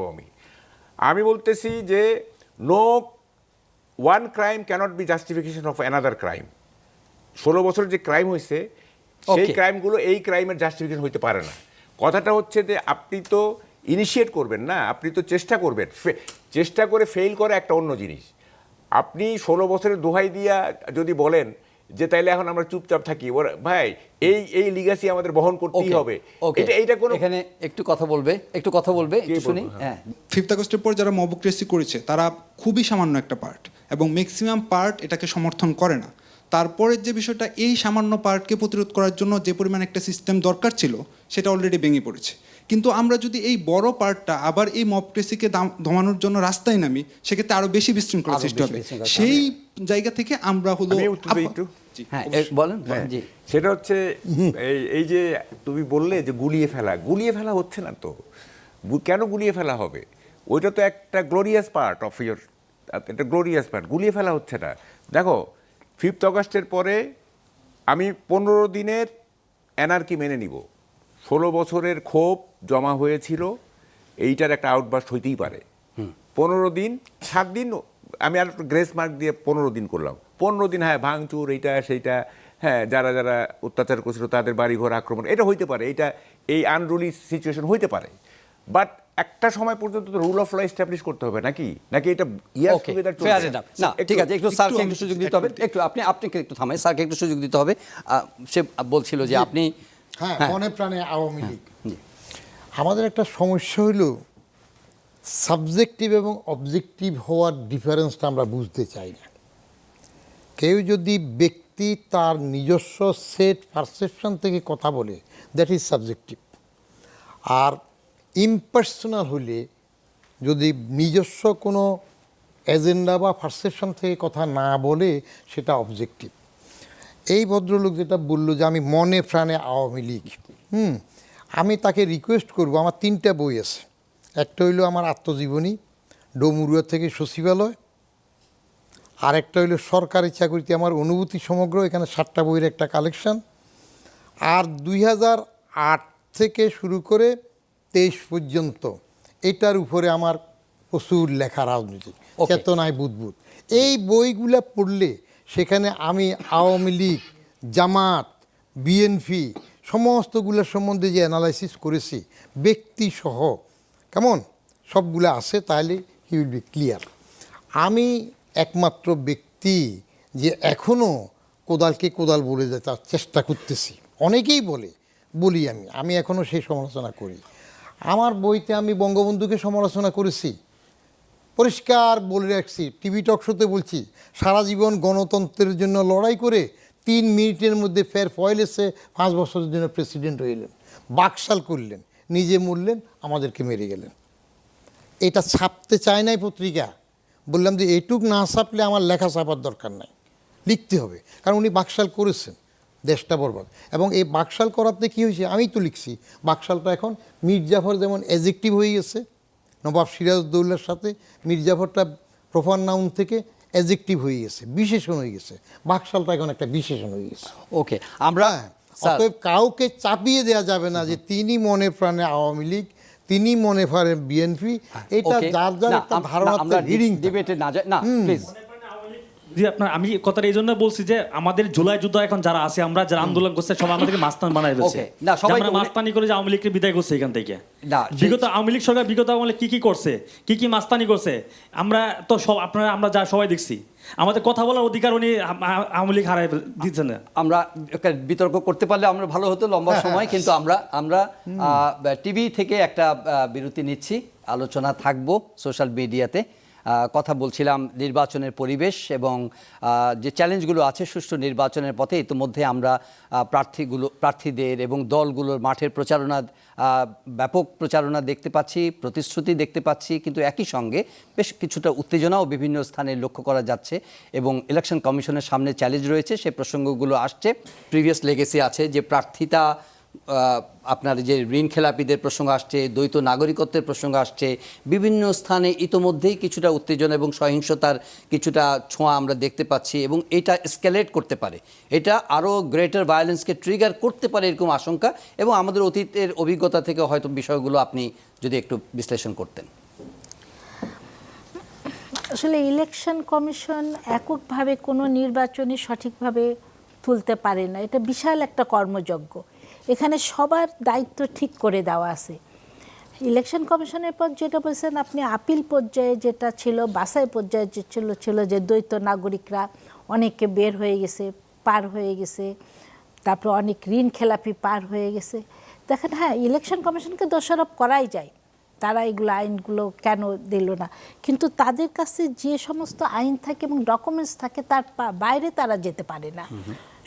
আমি বলতেছি যে no one crime cannot be justification of another crime. 16 বছর যে ক্রাইম হয়েছে, সেই ক্রাইমগুলো এই ক্রাইমের জাস্টিফিকেশন হইতে পারে না। কথাটা হচ্ছে যে আপনি তো ইনিশিয়েট করবেন না, আপনি তো চেষ্টা করবেন। চেষ্টা করে ফেল করা একটা অন্য জিনিস। আপনি 16 বছরের দোহাই দিয়া যদি বলেন যে তাইলে এখন আমরা চুপচাপ থাকি, ভাই এই লিগাসি আমাদের বহন করতেই হবে। এইটা কোনো, এখানে একটু কথা বলবে একটু শুনি। হ্যাঁ, 5th আগস্টের পর যারা মবক্রেসি করেছে তারা খুবই সামান্য একটা পার্ট, এবং ম্যাক্সিমাম পার্ট এটাকে সমর্থন করে না। তারপরের যে বিষয়টা, এই সামান্য পার্টকে প্রতিরোধ করার জন্য যে পরিমাণ একটা সিস্টেম দরকার ছিল সেটা অলরেডি ভেঙে পড়েছে। কিন্তু আমরা যদি এই বড় পার্টটা আবার এই মবক্রেসিকে দমানোর জন্য রাস্তায় নামি, সেক্ষেত্রে আরো বেশি বিশৃঙ্খলা সৃষ্টি হবে। সেই জায়গা থেকে আমরা হলো হ্যাঁ বলেন জি। সেটা হচ্ছে এই যে তুমি বললে যে গুলিয়ে ফেলা হচ্ছে না তো। কেন গুলিয়ে ফেলা হবে? ওইটা তো একটা গ্লোরিয়াস পার্ট অফ ইয়োর, একটা গ্লোরিয়াস পার্ট, গুলিয়ে ফেলা হচ্ছে না। দেখো 5th আগস্টের পরে আমি 15 দিনের অ্যানার্কি মেনে নিব। 16 বছরের ক্ষোভ জমা হয়েছিল, এইটার একটা আউটবাস্ট হইতেই পারে। 15 দিন, 7 দিন আমি আর একটু গ্রেস মার্ক দিয়ে 15 দিন করলাম। 15 দিন, হ্যাঁ, ভাঙচুর এইটা সেইটা, হ্যাঁ, যারা অত্যাচার করছিল তাদের বাড়িঘর আক্রমণ, এটা হইতে পারে, এটা এই আনরুলি সিচুয়েশন হইতে পারে। বাট একটা সময় পর্যন্ত তো রুল অফ ল এস্টাবলিশ করতে হবে, নাকি এটা না, ঠিক আছে, একটু স্যারকে একটু সুযোগ দিতে হবে, একটু আপনাকে একটু থামাই, স্যারকে একটু সুযোগ দিতে হবে। সে বলছিল যে আপনি, হ্যাঁ, মনে প্রাণে আওয়ামী লীগ। আমাদের একটা সমস্যা হইল সাবজেক্টিভ এবং অবজেক্টিভ হওয়ার ডিফারেন্সটা আমরা বুঝতে চাই না। কেউ যদি ব্যক্তি তার নিজস্ব সেট পারসেপশন থেকে কথা বলে, that is subjective. R impersonal হলে যদি নিজস্ব কোনো এজেন্ডা বা পারসেপশন থেকে কথা না বলে, সেটা অবজেক্টিভ। এই ভদ্রলোক যেটা বললো যে আমি মনে প্রাণে আওয়ামী লীগ, আমি তাকে রিকোয়েস্ট করব, আমার 3টা বই আছে, একটা হইলো আমার আত্মজীবনী, ডোমুরিয়া থেকে সচিবালয়, আরেকটা হইলো সরকারি চাকরিতে আমার অনুভূতি সমগ্র, এখানে 7টা বইয়ের একটা কালেকশন, আর 2008 থেকে শুরু করে 23 পর্যন্ত এটার উপরে আমার প্রচুর লেখা, রাজনীতি চেতনায় বুদবুদ। এই বইগুলা পড়লে সেখানে আমি আওয়ামী লীগ, জামাত, বিএনপি সমস্তগুলোর সম্বন্ধে যে অ্যানালাইসিস করেছি ব্যক্তিসহ, কেমন সবগুলো আছে, তাহলে হি উইল বি ক্লিয়ার। আমি একমাত্র ব্যক্তি যে এখনও কোদালকে কোদাল বলে যেতে চেষ্টা করতেছি। অনেকেই বলি আমি এখনও সেই সমালোচনা করি। আমার বইতে আমি বঙ্গবন্ধুকে সমালোচনা করেছি, পরিষ্কার বলে রাখছি, টিভি টক শোতে বলছি, সারা জীবন গণতন্ত্রের জন্য লড়াই করে 3 মিনিটের মধ্যে ফের ফয়েল এসে 5 বছরের জন্য প্রেসিডেন্ট হইলেন, বাকশাল করলেন, নিজে মরলেন, আমাদেরকে মেরে গেলেন। এটা ছাপতে চায় নাই পত্রিকা। বললাম যে এইটুক না ছাপলে আমার লেখা ছাপার দরকার নাই, লিখতে হবে, কারণ উনি বাকশাল করেছেন, দেশটা বরবাদ। এবং এই বাকশাল করাতে কী হয়েছে, আমি তো লিখছি, বাকশালটা এখন মির্জাফর যেমন অ্যাডজেক্টিভ হয়ে গেছে, নবাব সিরাজউদ্দৌলার সাথে মির্জাফরটা প্রপার নাউন থেকে অ্যাডজেক্টিভ হয়ে গেছে, বিশেষণ হয়ে গেছে, বাকশালটা এখন একটা বিশেষণ হয়ে গেছে। ওকে, আমরা অতএব কাউকে চাপিয়ে দেওয়া যাবে না যে তিনি মনে প্রাণে আওয়ামী লীগ, তিনি মনে করেন বিএনপি, এটা যার যার একটা ধারণা, রিডিং ডিবেটে না যায় না, প্লিজ। জি, আপনার আমি কথাটা এই জন্য বলছি যে আমাদের জুলাই যুদ্ধ এখন যারা আছে, আমরা যারা আন্দোলন করছে সবাই আমাদেরকে মাস্তান বানাই ফেলছে। না, সবাই আমরা মাস্তানি করে যে আওয়ামী লীগকে বিদায় করছে এখান থেকে। না, বিগত আওয়ামী লীগ সরকার বিগত আওয়ামী লীগ কি করছে, কি মাস্তানি করছে, আমরা তো সব আপনারা আমরা যা সবাই দেখছি। আমাদের কথা বলার অধিকার উনি আওয়ামী লীগ হারাই দিচ্ছেন না। আমরা বিতর্ক করতে পারলে আমরা ভালো হতো লম্বা সময়, কিন্তু আমরা টিভি থেকে একটা বিরতি নিচ্ছি, আলোচনা থাকবো সোশ্যাল মিডিয়াতে। কথা বলছিলাম নির্বাচনের পরিবেশ এবং যে চ্যালেঞ্জগুলো আছে সুষ্ঠু নির্বাচনের পথে। ইতিমধ্যে আমরা প্রার্থীদের এবং দলগুলোর মাঠের প্রচারণা, ব্যাপক প্রচারণা দেখতে পাচ্ছি, প্রতিশ্রুতি দেখতে পাচ্ছি, কিন্তু একই সঙ্গে বেশ কিছুটা উত্তেজনাও বিভিন্ন স্থানে লক্ষ্য করা যাচ্ছে এবং ইলেকশন কমিশনের সামনে চ্যালেঞ্জ রয়েছে, সেই প্রসঙ্গগুলো আসছে। প্রিভিয়াস লেগেসি আছে যে প্রার্থিতা, আপনার যে ঋণ খেলাপিদের প্রসঙ্গ আসছে, দ্বৈত নাগরিকত্বের প্রসঙ্গ আসছে, বিভিন্ন স্থানে ইতোমধ্যেই কিছুটা উত্তেজনা এবং সহিংসতার কিছুটা ছোঁয়া আমরা দেখতে পাচ্ছি এবং এটা এসকেলেট করতে পারে, এটা আরও গ্রেটার ভায়োলেন্সকে ট্রিগার করতে পারে এরকম আশঙ্কা। এবং আমাদের অতীতের অভিজ্ঞতা থেকে হয়তো বিষয়গুলো আপনি যদি একটু বিশ্লেষণ করতেন। আসলে ইলেকশন কমিশন এককভাবে কোনো নির্বাচনই সঠিকভাবে তুলতে পারে না, এটা বিশাল একটা কর্মযজ্ঞ। এখানে সবার দায়িত্ব ঠিক করে দেওয়া আছে। ইলেকশন কমিশনের পর যেটা বলছেন আপনি, আপিল পর্যায়ে যেটা ছিল, বাছাই পর্যায়ে যে ছিল যে দ্বৈত নাগরিকরা অনেকে বের হয়ে গেছে, পার হয়ে গেছে, তারপর অনেক ঋণ খেলাপি পার হয়ে গেছে। দেখেন, হ্যাঁ, ইলেকশন কমিশনকে দোষারোপ করাই যায়, তারা এগুলো আইনগুলো কেন দিল না, কিন্তু তাদের কাছে যে সমস্ত আইন থাকে এবং ডকুমেন্টস থাকে তার বাইরে তারা যেতে পারে না।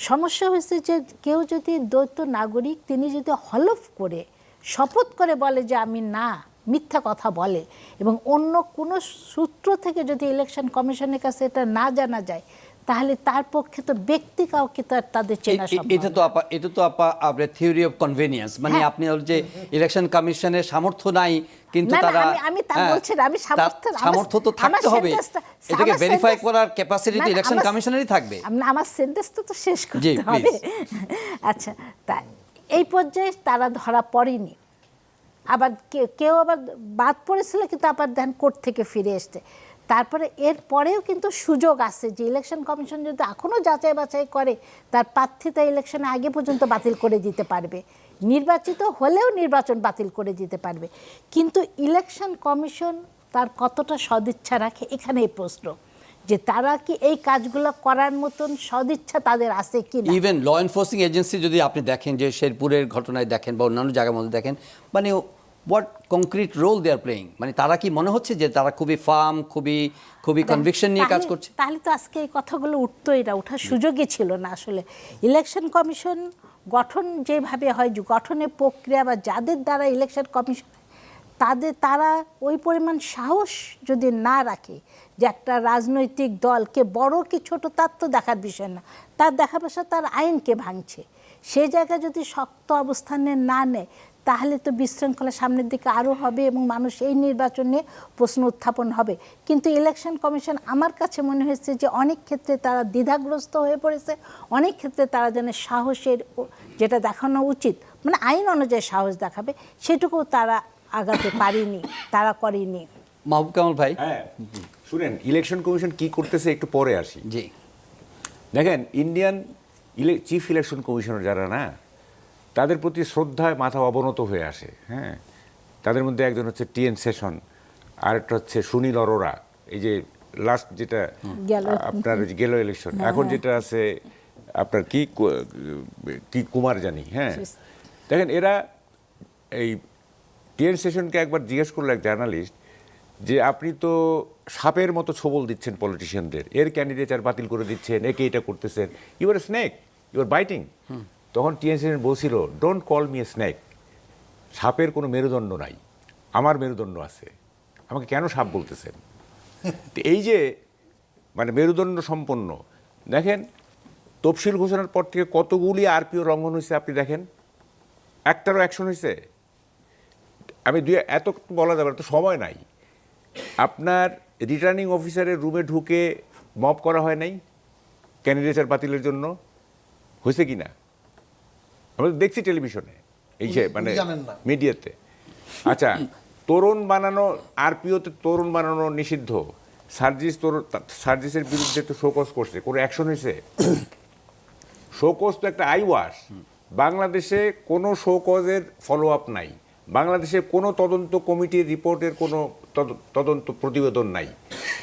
সমস্যা হয়েছে যে কেউ যদি দ্বৈত নাগরিক, তিনি যদি হলফ করে শপথ করে বলে যে আমি না, মিথ্যা কথা বলে, এবং অন্য কোনো সূত্র থেকে যদি ইলেকশন কমিশনের কাছে এটা না জানা যায়, তাহলে তার পক্ষে তো ব্যক্তি কাউকে তাদের চেনা সম্ভব। এটা তো আপনার থিওরি অফ কনভেনিয়েন্স, মানে আপনি যে ইলেকশন কমিশনের সামর্থ্য নাই, কিন্তু তারা আমি তা বলছি না, আমি সামর্থ্য তো থাকতে হবে, এটাকে ভেরিফাই করার ক্যাপাসিটি তো ইলেকশন কমিশনেরই থাকবে। আমার সেন্টেন্সটা তো শেষ করতে হবে। আচ্ছা, তা এই পর্যায়ে তারা ধরা পড়েনি, আবার কেউ আবার বাদ পড়েছিল, কিন্তু আবার দেন কোর্ট থেকে ফিরে এসছে। তারপরে এর পরেও কিন্তু সুযোগ আছে যে ইলেকশন কমিশন যদি এখনও যাচাই বাছাই করে, তার প্রার্থিতা ইলেকশনে আগে পর্যন্ত বাতিল করে দিতে পারবে, নির্বাচিত হলেও নির্বাচন বাতিল করে দিতে পারবে। কিন্তু ইলেকশন কমিশন তার কতটা সদিচ্ছা রাখে, এখানে এই প্রশ্ন, যে তারা কি এই কাজগুলো করার মতন সদিচ্ছা তাদের আছে কি না। ইভেন ল এনফোর্সিং এজেন্সি যদি আপনি দেখেন, যে শেরপুরের ঘটনায় দেখেন বা অন্যান্য জায়গার মধ্যে দেখেন, মানে what concrete role they are playing, মানে তারা কি মনে হচ্ছে যে তারা খুবই ফার্ম, খুবই কনভিকশন নিয়ে কাজ করছে? তাহলে তো আজকে এই কথাগুলো উঠতোই না, ওঠার সুযোগই ছিল না। আসলে ইলেকশন কমিশন গঠন যেভাবে হয়, গঠনের প্রক্রিয়া বা যাদের দ্বারা ইলেকশন কমিশন, তারা ওই পরিমাণ সাহস যদি না রাখে যে একটা রাজনৈতিক দলকে বড় কি ছোট তার তো দেখার বিষয় না, তার দেখার বিষয় তার আইনকে ভাঙছে, সেই জায়গায় যদি শক্ত অবস্থানে না নেয় তাহলে তো বিশৃঙ্খলা সামনের দিকে আরও হবে এবং মানুষ এই নির্বাচন নিয়ে প্রশ্ন উত্থাপন হবে। কিন্তু ইলেকশন কমিশন আমার কাছে মনে হয়েছে যে অনেক ক্ষেত্রে তারা দ্বিধাগ্রস্ত হয়ে পড়েছে, অনেক ক্ষেত্রে তারা যেন সাহসের যেটা দেখানো উচিত মানে আইন অনুযায়ী সাহস দেখাবে সেটুকু তারা আগাতে পারেনি, তারা করেনি। মাহবুব কামাল ভাই। হ্যাঁ শুনেন, ইলেকশন কমিশন কি করতেছে একটু পরে আসি। জি, দেখেন ইন্ডিয়ান চিফ ইলেকশন কমিশনার যারা না, তাদের প্রতি শ্রদ্ধায় মাথা অবনত হয়ে আসে। হ্যাঁ, তাদের মধ্যে একজন হচ্ছে টিএন সেশন, আরেকটা হচ্ছে সুনীল অরোরা, এই যে লাস্ট যেটা আপনার গেল ইলেকশন, এখন যেটা আছে আপনার কি কুমার জানি। হ্যাঁ, দেখেন এরা এই টিএন সেশনকে একবার জিজ্ঞেস করলো এক জার্নালিস্ট যে আপনি তো সাপের মতো ছোবল দিচ্ছেন পলিটিশিয়ানদের, এর ক্যান্ডিডেট বাতিল করে দিচ্ছেন, একে এটা করতেছেন, you are snake, you are biting. তখন টিএন সেশন বলছিল, don't call me a snake, সাপের কোনো মেরুদণ্ড নাই, আমার মেরুদণ্ড আছে, আমাকে কেন সাপ বলতেছেন? তো এই যে মানে মেরুদণ্ড সম্পন্ন, দেখেন তফসিল ঘোষণার পর থেকে কতগুলি আরপিও লঙ্ঘন হয়েছে আপনি দেখেন, একটারও অ্যাকশন হয়েছে? আমি এত বলা যাবে না, তো সময় নাই। আপনার রিটার্নিং অফিসারের রুমে ঢুকে মব করা হয় নাই ক্যান্ডিডেটের বাতিলের জন্য? হয়েছে কি না? আমরা দেখছি টেলিভিশনে, এই যে মানে মিডিয়াতে। আচ্ছা, তরুণ বানানো, আরপিওতে তরুণ বানানো নিষিদ্ধ, সার্জিসের বিরুদ্ধে তো শোকজ করছে, কোনো অ্যাকশন হয়েছে? শোকজ তো একটা আই ওয়াশ। বাংলাদেশে কোনো শোকজের ফলো আপ নাই, বাংলাদেশে কোনো তদন্ত কমিটির রিপোর্টের কোনো তদন্ত প্রতিবেদন নাই।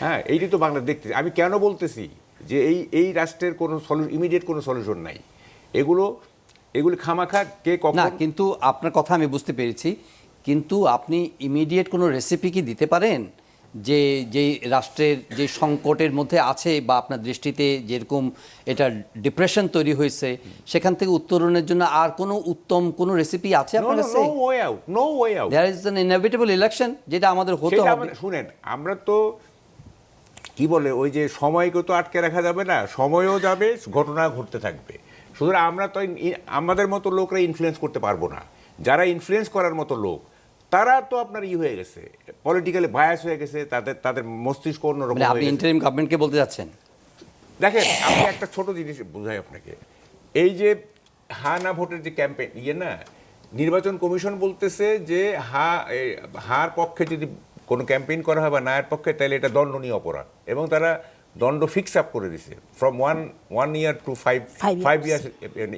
হ্যাঁ, এইটি তো বাংলা দেখতেছি। আমি কেন বলতেছি যে এই রাষ্ট্রের কোনো ইমিডিয়েট কোনো সলিউশন নাই, এগুলি খামাখা কে কখন না, কিন্তু আপনার কথা আমি বুঝতে পেরেছি, কিন্তু আপনি ইমিডিয়েট কোনো রেসিপি কি দিতে পারেন যে যেই রাষ্ট্রের যে সংকটের মধ্যে আছে বা আপনার দৃষ্টিতে যেরকম এটা ডিপ্রেশন তৈরি হয়েছে সেখান থেকে উত্তরণের জন্য আর কোনো উত্তম কোনো রেসিপি আছে আপনার কাছে? No way out. There is an inevitable election, যেটা আমাদের হতে হবে। শুনেন, আমরা তো কি বলে ওই যে সময়কে তো আটকে রাখা যাবে না, সময়ও যাবে, ঘটনা ঘটতে থাকবে। সুতরাং আমরা তো আমাদের মতো লোকরা ইনফ্লুয়েন্স করতে পারবো না। যারা ইনফ্লুয়েন্স করার মতো লোক তারা তো আপনার হয়ে গেছে, পলিটিক্যালি বায়াস হয়ে গেছে, তাদের মস্তিষ্ক অন্যরকম হয়ে গেছে। আপনি ইন্টারিম গভর্নমেন্টকে বলতে যাচ্ছেন? দেখেন, আমি একটা ছোট জিনিস বোঝাই আপনাকে। এই যে হা না ভোটের যে ক্যাম্পেইন না, নির্বাচন কমিশন বলতেছে যে হার পক্ষে যদি কোনো ক্যাম্পেইন করা হয় বা নায়ের পক্ষে, তাহলে এটা দণ্ডনীয় অপরাধ, এবং তারা দণ্ড ফিক্স আপ করে দিছে from 1 year to 5 years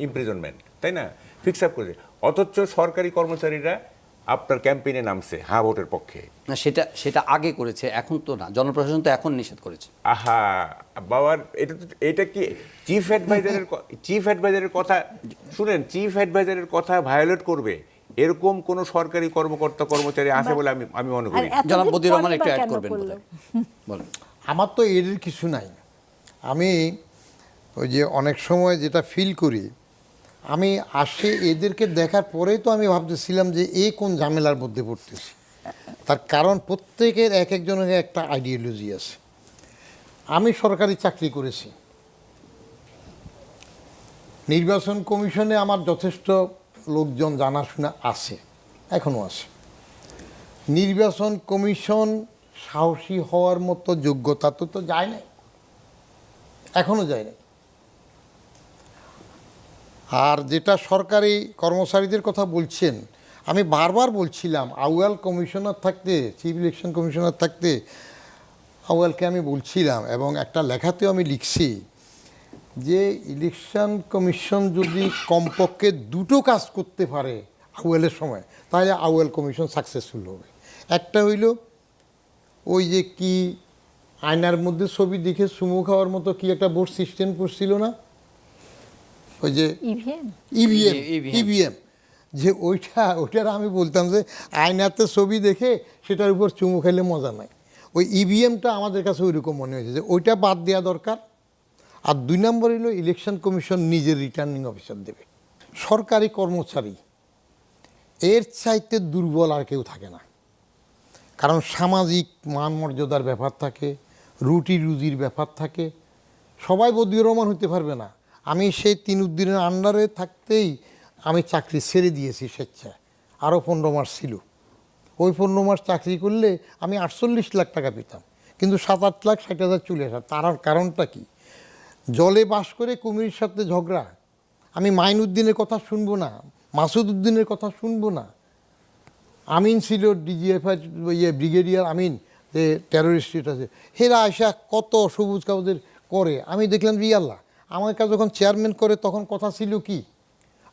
imprisonment, তাই না? ফিক্স আপ করে। অথচ সরকারি কর্মচারীরা আপনার ক্যাম্পেইনে নামছে হা ভোটের পক্ষে। না, সেটা আগে করেছে, এখন তো না, জনপ্রশাসন তো এখন নিষেধ করেছে। আহা বাবার, এটা কি চিফ অ্যাডভাইজারের কথা শুনেন, চিফ অ্যাডভাইজারের কথা ভায়োলেট করবে এরকম কোন সরকারি কর্মচারী আছে বলে আমি মনে করি। জনাব বদিউর রহমান একটু অ্যাড করবেন বলেন। আমার তো এর কিছু নাই। আমি ওই যে অনেক সময় যেটা ফিল করি, আমি এদেরকে দেখার পরেই তো আমি ভাবতেছিলাম যে কোন ঝামেলার মধ্যে পড়তেছি। তার কারণ প্রত্যেকের এক একজনের একটা আইডিওলজি আছে। আমি সরকারি চাকরি করেছি, নির্বাচন কমিশনে আমার যথেষ্ট লোকজন জানাশোনা আছে, এখনও আছে। নির্বাচন কমিশন সাহসী হওয়ার মতো যোগ্যতা তো যায় নাই, এখনও যায় নাই। আর যেটা সরকারি কর্মচারীদের কথা বলছেন, আমি বারবার বলছিলাম আউয়াল কমিশনার থাকতে, চিফ ইলেকশন কমিশনার থাকতে আউয়ালকে আমি বলছিলাম, এবং একটা লেখাতেও আমি লিখছি যে ইলেকশন কমিশন যদি কমপক্ষে দুটো কাজ করতে পারে আউয়ালের সময়, তাহলে আউয়াল কমিশন সাকসেসফুল হবে। একটা হইল ওই যে কি আয়নার মধ্যে ছবি দেখে চুমু খাওয়ার মতো কি একটা বোর্ড সিস্টেম করছিল না, ওই যে ইভিএম, যে ওইটার আমি বলতাম যে আয়নাতে ছবি দেখে সেটার উপর চুমু খেলে মজা নাই। ওই ইভিএমটা আমাদের কাছে ওইরকম মনে হয়েছে যে ওইটা বাদ দেওয়া দরকার। আর 2 নম্বর হলো ইলেকশন কমিশন নিজের রিটার্নিং অফিসার দেবে। সরকারি কর্মচারী এর চাইতে দুর্বল আর কেউ থাকে না, কারণ সামাজিক মান মর্যাদার ব্যাপার থাকে, রুটি রুজির ব্যাপার থাকে। সবাই বদিউর রহমান হতে পারবে না, আমি সেই তিনুদ্দিনের আন্ডারে থাকতেই আমি চাকরি ছেড়ে দিয়েছি স্বেচ্ছায়, আরও 15 মাস ছিল। ওই 15 মাস চাকরি করলে আমি 48 লাখ টাকা পেতাম, কিন্তু 7-8,60,000 চলে আসা। তার কারণটা কি? জলে বাস করে কুমিরের সাথে ঝগড়া। আমি মাইনুদ্দিনের কথা শুনবো না, মাসুদ উদ্দিনের কথা শুনবো না। আমিন ছিল ডিজিএফআই ব্রিগেডিয়ার আমিন, যে টেরোরিস্ট আছে, হেরা আয়সা কত সবুজ কাগজের করে। আমি দেখলাম যে আল্লাহ, আমার কাছে যখন চেয়ারম্যান করে তখন কথা ছিল কি,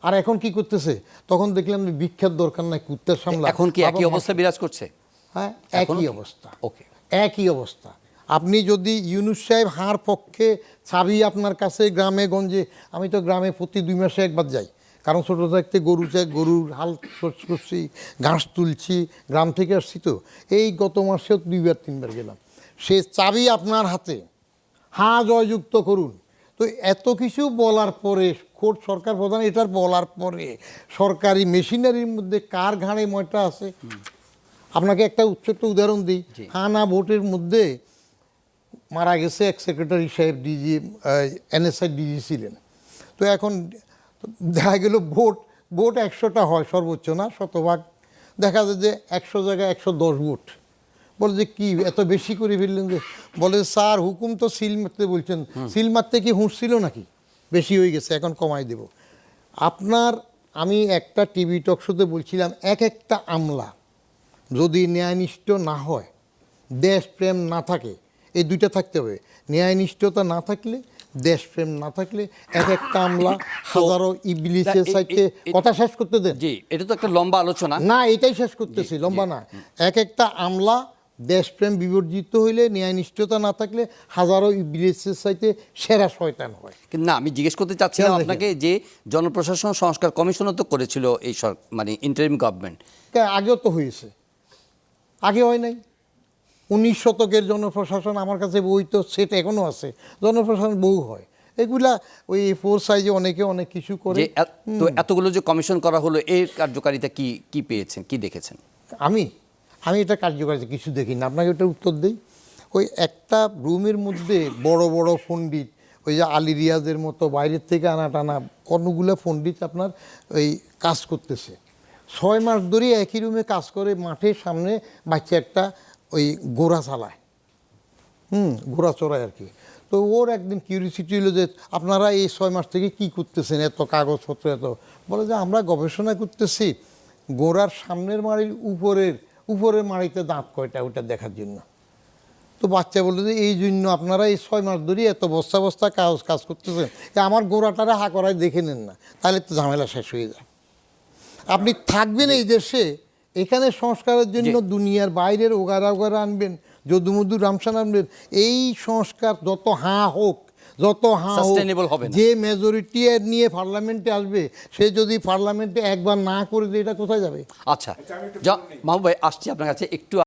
আর এখন কি করতেছে? তখন দেখলাম যে ভিক্ষার দরকার নাই, কুত্তার সামলা। এখন কি একই অবস্থা বিরাজ করছে? হ্যাঁ, এখনো একই কি? অবস্থা, ওকে। একই অবস্থা। আপনি যদি ইউনুস সাহেব হার পক্ষে চাবি আপনার কাছে গ্রামে গঞ্জে, আমি তো গ্রামে প্রতি 2 মাসে একবার যাই, কারণ ছোটো থাকতে গরুর হাল করছি, ঘাস তুলছি, গ্রাম থেকে আসছি তো। এই গত মাসেও 2-3 বার গেলাম। সে চাবি আপনার হাতে, হ্যাঁ জয়যুক্ত করুন। তো এত কিছু বলার পরে, খোদ সরকার প্রধান এটার বলার পরে সরকারি মেশিনারির মধ্যে কার ঘাড়ে ময়টা আছে? আপনাকে একটা ছোট্ট উদাহরণ দিই। হ্যাঁ না ভোটের মধ্যে মারা গেছে এক সেক্রেটারি সাহেব, ডিজি NSI ডিজি ছিলেন। তো এখন দেখা গেল ভোট 100টা হয় সর্বোচ্চ, না শতভাগ। দেখা যায় যে 100 জায়গায় 110 ভোট। বলে যে কি এত বেশি করে ফেললেন? যে বলে স্যার হুকুম তো সিল মারতে বলছেন, সিল মারতে কি হুঁশ ছিল নাকি? বেশি হয়ে গেছে, এখন কমাই দেব। আমি একটা টিভি টক শোতে বলছিলাম, একটা আমলা যদি ন্যায়নিষ্ঠ না হয়, দেশপ্রেম না থাকে, এই দুইটা থাকতে হবে। ন্যায়নিষ্ঠতা না থাকলে, দেশপ্রেম না থাকলে, একটা আমলা হাজারো ইবলিসের সাথে। কথা শেষ করতে দেন। জি, এটা তো একটা লম্বা আলোচনা। না, এটাই শেষ করতেছি, লম্বা না। একটা আমলা দেশপ্রেম বিবর্জিত হইলে, ন্যায়নিষ্ঠতা না থাকলে, হাজারো ইবলিসের সাথে সেরা শয়তান হয়। কিন্তু না, আমি জিজ্ঞেস করতে চাচ্ছিলাম খেয়াল আপনাকে যে জনপ্রশাসন সংস্কার কমিশনও তো করেছিল এই মানে ইন্টারিম গভর্নমেন্ট। আগেও তো হয়েছে, আগে হয় নাই? 19 শতকের জনপ্রশাসন আমার কাছে বই তো সেট এখনও আছে, জনপ্রশাসন বহু হয়। এগুলা ওই 4 সাইজে অনেকে অনেক কিছু করে। যে তো এতগুলো যে কমিশন করা হলো, এর কার্যকারিতা কি পেয়েছেন, কি দেখেছেন? আমি এটা কার্যকারিতা কিছু দেখি না। আপনাকে ওটা উত্তর দিই। ওই একটা রুমের মধ্যে বড় বড় পণ্ডিত, ওই যে আলী রিয়াজের মতো বাইরের থেকে আনা টানা অন্যগুলো পণ্ডিত আপনার ওই কাজ করতেছে। 6 মাস ধরে একই রুমে কাজ করে, মাঠের সামনে বাচ্চা একটা ওই গোড়া চালায়, গোড়া চড়ায় আর কি। তো ওর একদিন কিউরিসিটি হলো যে আপনারা এই 6 মাস থেকে কি করতেছেন, এত কাগজপত্র এত? বলে যে আমরা গবেষণা করতেছি গোড়ার সামনের মাড়ির উপরের মাড়িতে দাঁত কয়টা, ওটা দেখার জন্য। তো বাচ্চা বললো যে এই জন্য আপনারা এই 6 মাস ধরে এত বস্তা বস্তা কাজ করতেছেন, আমার গোড়াটারে হা করায় দেখে নেন না, তাহলে তো ঝামেলা শেষ হয়ে যায়। আপনি থাকবেন এই দেশে, এখানে সংস্কারের জন্য দুনিয়ার বাইরের ওগারা আনবেন, যদুমধু রামসান আনবেন। এই সংস্কার যত হোক, যে মেজরিটি নিয়ে পার্লামেন্টে আসবে, সে যদি পার্লামেন্টে একবার না করে দেয়, এটা কোথায় যাবে? আচ্ছা, মাহবুব ভাই, আসছি আপনার কাছে একটু।